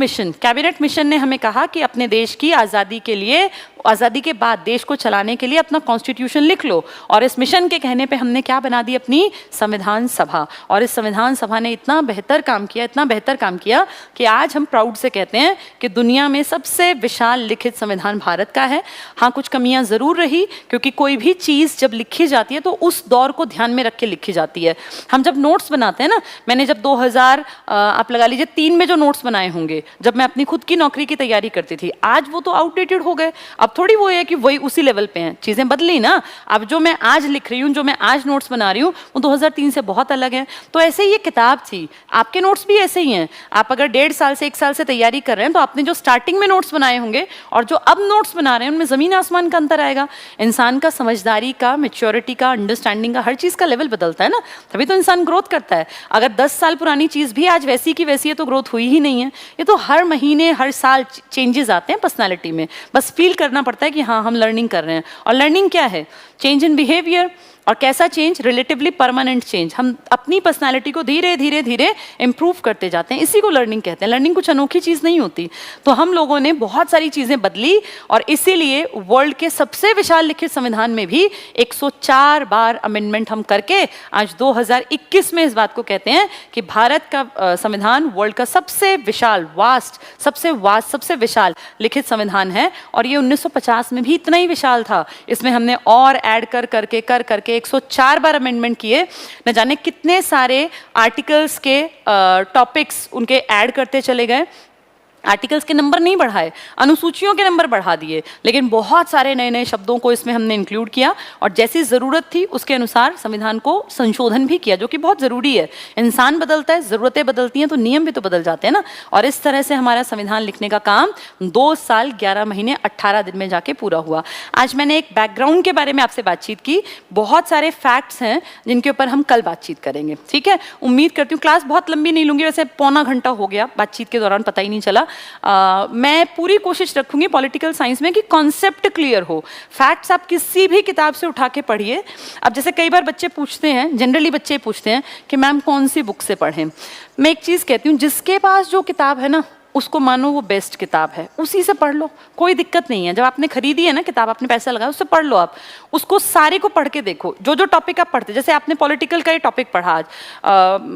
मिशन ने हमें कहा कि अपने देश की आज़ादी के लिए, आज़ादी के बाद देश को चलाने के लिए अपना कॉन्स्टिट्यूशन लिख लो। और इस मिशन के कहने पे हमने क्या बना दी, अपनी संविधान सभा। और इस संविधान सभा ने इतना बेहतर काम किया कि आज हम प्राउड से कहते हैं कि दुनिया में सबसे विशाल लिखित संविधान भारत का है। हाँ, कुछ कमियां जरूर रही, क्योंकि कोई भी चीज़ जब लिखी जाती है तो उस दौर को ध्यान में रख के लिखी जाती है। हम जब नोट्स बनाते हैं ना, मैंने जब 2000 आप लगा लीजिए 3 में जो नोट्स बनाए होंगे, जब मैं अपनी खुद की नौकरी की तैयारी करती थी, आज वो तो आउटडेटेड हो गए। अब थोड़ी वो है कि वही उसी लेवल पे हैं, चीजें बदली ना। अब जो मैं आज लिख रही हूँ, जो मैं आज नोट्स बना रही हूँ, वो 2003 से बहुत अलग है। तो ऐसे ही ये किताब थी, आपके नोट्स भी ऐसे ही हैं। आप अगर 1.5 साल से 1 साल से तैयारी कर रहे हैं तो आपने जो स्टार्टिंग में नोट्स बनाए होंगे और जो अब नोट्स बना रहे हैं, उनमें जमीन आसमान का अंतर आएगा। इंसान का समझदारी का, मैच्योरिटी का, अंडरस्टैंडिंग का, हर चीज का लेवल बदलता है ना, तभी तो इंसान ग्रोथ करता है। अगर 10 साल पुरानी चीज भी आज वैसी की वैसी है तो ग्रोथ हुई ही नहीं है। ये तो हर महीने हर साल चेंजेस आते हैं पर्सनालिटी में, बस फील करना पड़ता है कि हाँ हम लर्निंग कर रहे हैं। और लर्निंग क्या है? चेंज इन बिहेवियर, और कैसा चेंज? Relatively permanent change. हम अपनी पर्सनालिटी को धीरे धीरे धीरे इंप्रूव करते जाते हैं, इसी को लर्निंग कहते हैं। लर्निंग कुछ अनोखी चीज़ नहीं होती। तो हम लोगों ने बहुत सारी चीज़ें बदली और इसीलिए वर्ल्ड के सबसे विशाल लिखित संविधान में भी 104 बार अमेंडमेंट हम करके आज 2021 में इस बात को कहते हैं कि भारत का संविधान वर्ल्ड का सबसे विशाल, सबसे विशाल लिखित संविधान है। और ये 1950 में भी इतना ही विशाल था। इसमें हमने और ऐड कर करके 104 बार अमेंडमेंट किए। न जाने कितने सारे आर्टिकल्स के टॉपिक्स उनके ऐड करते चले गए। आर्टिकल्स के नंबर नहीं बढ़ाए, अनुसूचियों के नंबर बढ़ा दिए, लेकिन बहुत सारे नए नए शब्दों को इसमें हमने इंक्लूड किया और जैसी ज़रूरत थी उसके अनुसार संविधान को संशोधन भी किया, जो कि बहुत ज़रूरी है। इंसान बदलता है, ज़रूरतें बदलती हैं, तो नियम भी तो बदल जाते हैं ना। और इस तरह से हमारा संविधान लिखने का काम 2 साल 11 महीने 18 दिन में जाके पूरा हुआ। आज मैंने एक बैकग्राउंड के बारे में आपसे बातचीत की, बहुत सारे फैक्ट्स हैं जिनके ऊपर हम कल बातचीत करेंगे, ठीक है। उम्मीद करती हूँ क्लास बहुत लंबी नहीं लूँगी, वैसे पौना घंटा हो गया बातचीत के दौरान, पता ही नहीं चला। मैं पूरी कोशिश रखूंगी पॉलिटिकल साइंस में कि कॉन्सेप्ट क्लियर हो। फैक्ट्स आप किसी भी किताब से उठा के पढ़िए। अब जैसे कई बार बच्चे पूछते हैं, जनरली बच्चे पूछते हैं कि मैम कौन सी बुक से पढ़ें। मैं एक चीज़ कहती हूँ, जिसके पास जो किताब है ना उसको मानो वो बेस्ट किताब है, उसी से पढ़ लो, कोई दिक्कत नहीं है। जब आपने खरीदी है ना किताब, आपने पैसा लगाया, उससे पढ़ लो। आप उसको सारे को पढ़ के देखो, जो जो टॉपिक आप पढ़ते, जैसे आपने पॉलिटिकल का ये टॉपिक पढ़ा आज,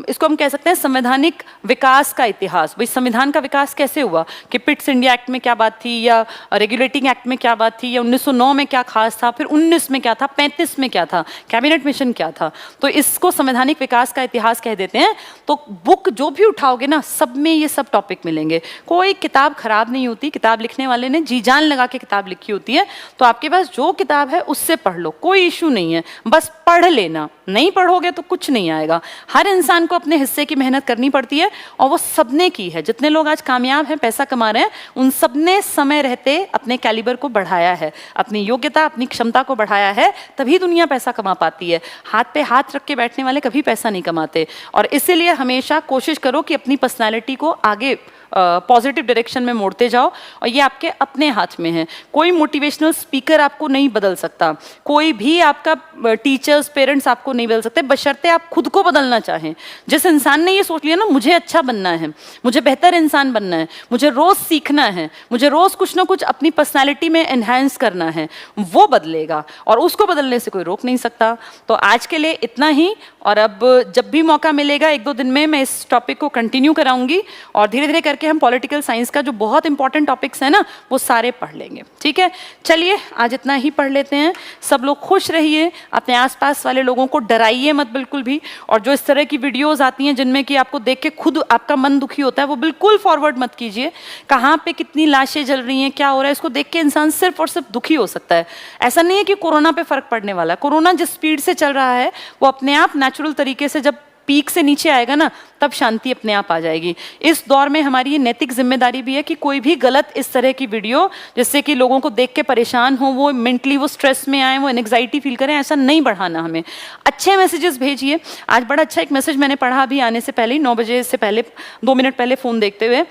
इसको हम कह सकते हैं संवैधानिक विकास का इतिहास। भाई संविधान का विकास कैसे हुआ, कि पिट्स इंडिया एक्ट में क्या बात थी, या रेगुलेटिंग एक्ट में क्या बात थी, या 1909 में क्या खास था, फिर 19 में क्या था, 35 में क्या था, कैबिनेट मिशन क्या था। तो इसको संवैधानिक विकास का इतिहास कह देते हैं। तो बुक जो भी उठाओगे ना, सब में ये सब टॉपिक मिलेंगे। कोई किताब खराब नहीं होती, किताब लिखने वाले ने जी जान लगा के किताब लिखी होती है। तो आपके पास जो किताब है उससे पढ़ लो, कोई इशू नहीं है, बस पढ़ लेना। नहीं पढ़ोगे तो कुछ नहीं आएगा। हर इंसान को अपने हिस्से की मेहनत करनी पड़ती है और वो सबने की है। जितने लोग आज कामयाब हैं, पैसा कमा रहे हैं, उन सबने समय रहते अपने कैलिबर को बढ़ाया है, अपनी योग्यता, अपनी क्षमता को बढ़ाया है, तभी दुनिया पैसा कमा पाती है। हाथ पे हाथ रख के बैठने वाले कभी पैसा नहीं कमाते। और इसीलिए हमेशा कोशिश करो कि अपनी पर्सनैलिटी को आगे पॉजिटिव डायरेक्शन में मोड़ते जाओ, और ये आपके अपने हाथ में है। कोई मोटिवेशनल स्पीकर आपको नहीं बदल सकता, कोई भी आपका टीचर्स, पेरेंट्स आपको नहीं बदल सकते, बशर्ते आप खुद को बदलना चाहें। जिस इंसान ने ये सोच लिया ना, मुझे अच्छा बनना है, मुझे बेहतर इंसान बनना है, मुझे रोज़ सीखना है, मुझे रोज़ कुछ ना कुछ अपनी पर्सनैलिटी में एनहांस करना है, वो बदलेगा और उसको बदलने से कोई रोक नहीं सकता। तो आज के लिए इतना ही, और अब जब भी मौका मिलेगा 1-2 दिन में मैं इस टॉपिक को कंटिन्यू कराऊंगी और धीरे धीरे करके हम पॉलिटिकल साइंस का जो बहुत इंपॉर्टेंट टॉपिक्स है ना, वो सारे पढ़ लेंगे, ठीक है। चलिए आज इतना ही पढ़ लेते हैं। सब लोग खुश रहिए, अपने आसपास वाले लोगों को डराइए मत बिल्कुल भी। और जो इस तरह की वीडियोस आती हैं जिनमें कि आपको देख के खुद आपका मन दुखी होता है, वो बिल्कुल फॉरवर्ड मत कीजिए। कहाँ पे कितनी लाशें जल रही हैं, क्या हो रहा है, इसको देख के इंसान सिर्फ और सिर्फ दुखी हो सकता है। ऐसा नहीं है कि कोरोना पे फर्क पड़ने वाला है। कोरोना जिस स्पीड से चल रहा है, वो अपने आप नेचुरल तरीके से जब पीक से नीचे आएगा ना, तब शांति अपने आप आ जाएगी। इस दौर में हमारी ये नैतिक जिम्मेदारी भी है कि कोई भी गलत इस तरह की वीडियो जिससे कि लोगों को देख के परेशान हो, वो मेंटली वो स्ट्रेस में आए, वो एंग्जाइटी फील करें, ऐसा नहीं बढ़ाना हमें। अच्छे मैसेजेस भेजिए। आज बड़ा अच्छा एक मैसेज मैंने पढ़ा अभी आने से पहले ही, 9 बजे से पहले 2 मिनट पहले फ़ोन देखते हुए।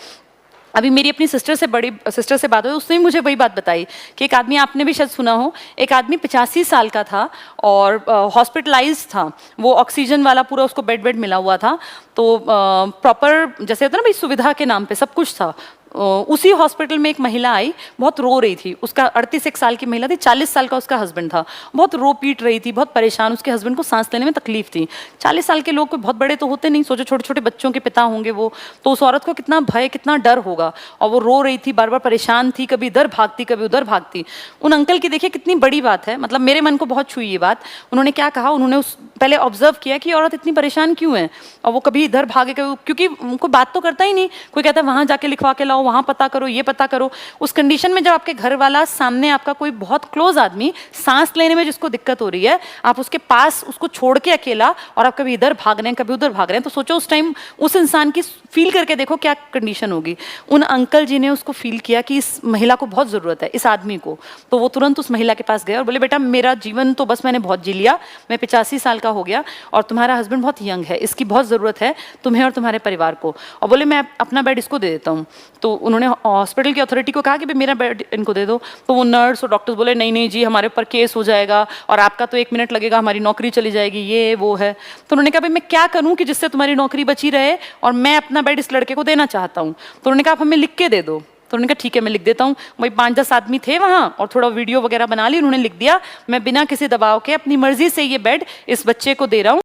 अभी मेरी अपनी बड़ी सिस्टर से बात हुई, उसने मुझे वही बात बताई कि एक आदमी, आपने भी शायद सुना हो, एक आदमी 85 साल का था और हॉस्पिटलाइज था। वो ऑक्सीजन वाला पूरा उसको बेड मिला हुआ था। तो प्रॉपर जैसे होता है ना भाई, सुविधा के नाम पे सब कुछ था। उसी हॉस्पिटल में एक महिला आई, बहुत रो रही थी। उसका 38 साल की महिला थी, 40 साल का उसका हस्बैंड था। बहुत रो पीट रही थी, बहुत परेशान। उसके हस्बैंड को सांस लेने में तकलीफ थी। 40 साल के लोग कोई बहुत बड़े तो होते नहीं, सोचो छोटे छोटे बच्चों के पिता होंगे वो, तो उस औरत को कितना भय, कितना डर होगा। और वो रो रही थी, बार बार परेशान थी, कभी इधर भागती कभी उधर भागती। उन अंकल की देखिए कितनी बड़ी बात है, मतलब मेरे मन को बहुत छुई ये बात। उन्होंने क्या कहा, उन्होंने पहले ऑब्जर्व किया कि औरत इतनी परेशान क्यों है, और वो कभी इधर भागे, क्योंकि उनको बात तो करता ही नहीं। कोई कहता है वहाँ जाके लिखवा के लाओ, वहाँ पता करो, ये पता करो। उस कंडीशन में जब आपके घर वाला सामने, आपका कोई बहुत क्लोज आदमी सांस लेने में जिसको दिक्कत हो रही है, आप उसके पास उसको छोड़ के अकेला, और आप कभी इधर भाग रहे हैं कभी उधर भाग रहे हैं, तो सोचो उस टाइम उस इंसान की फील करके देखो क्या कंडीशन होगी। उन अंकल जी ने उसको फील किया कि इस महिला को बहुत ज़रूरत है, इस आदमी को। तो वो तुरंत उस महिला के पास गए और बोले, बेटा मेरा जीवन तो बस मैंने बहुत जी लिया, मैं 85 साल का हो गया और तुम्हारा हस्बैंड बहुत यंग है, इसकी बहुत ज़रूरत है तुम्हें और तुम्हारे परिवार को। और बोले मैं अपना बेड इसको दे देता हूँ। तो उन्होंने हॉस्पिटल की अथॉरिटी को कहा कि भाई मेरा बेड इनको दे दो, तो वो नर्स और डॉक्टर्स बोले नहीं नहीं जी हमारे ऊपर केस हो जाएगा और आपका तो 1 मिनट लगेगा, हमारी नौकरी चली जाएगी, ये वो है। तो उन्होंने कहा भाई मैं क्या करूं कि जिससे तुम्हारी नौकरी बची रहे और मैं अपना बेड इस लड़के को देना चाहता हूं। तो उन्होंने कहा आप हमें लिख के दे दो। तो उन्होंने कहा ठीक है मैं लिख देता हूँ। वही 5-10 आदमी थे वहाँ और थोड़ा वीडियो वगैरह बना ली, उन्होंने लिख दिया मैं बिना किसी दबाव के अपनी मर्जी से ये बेड इस बच्चे को दे रहा हूँ।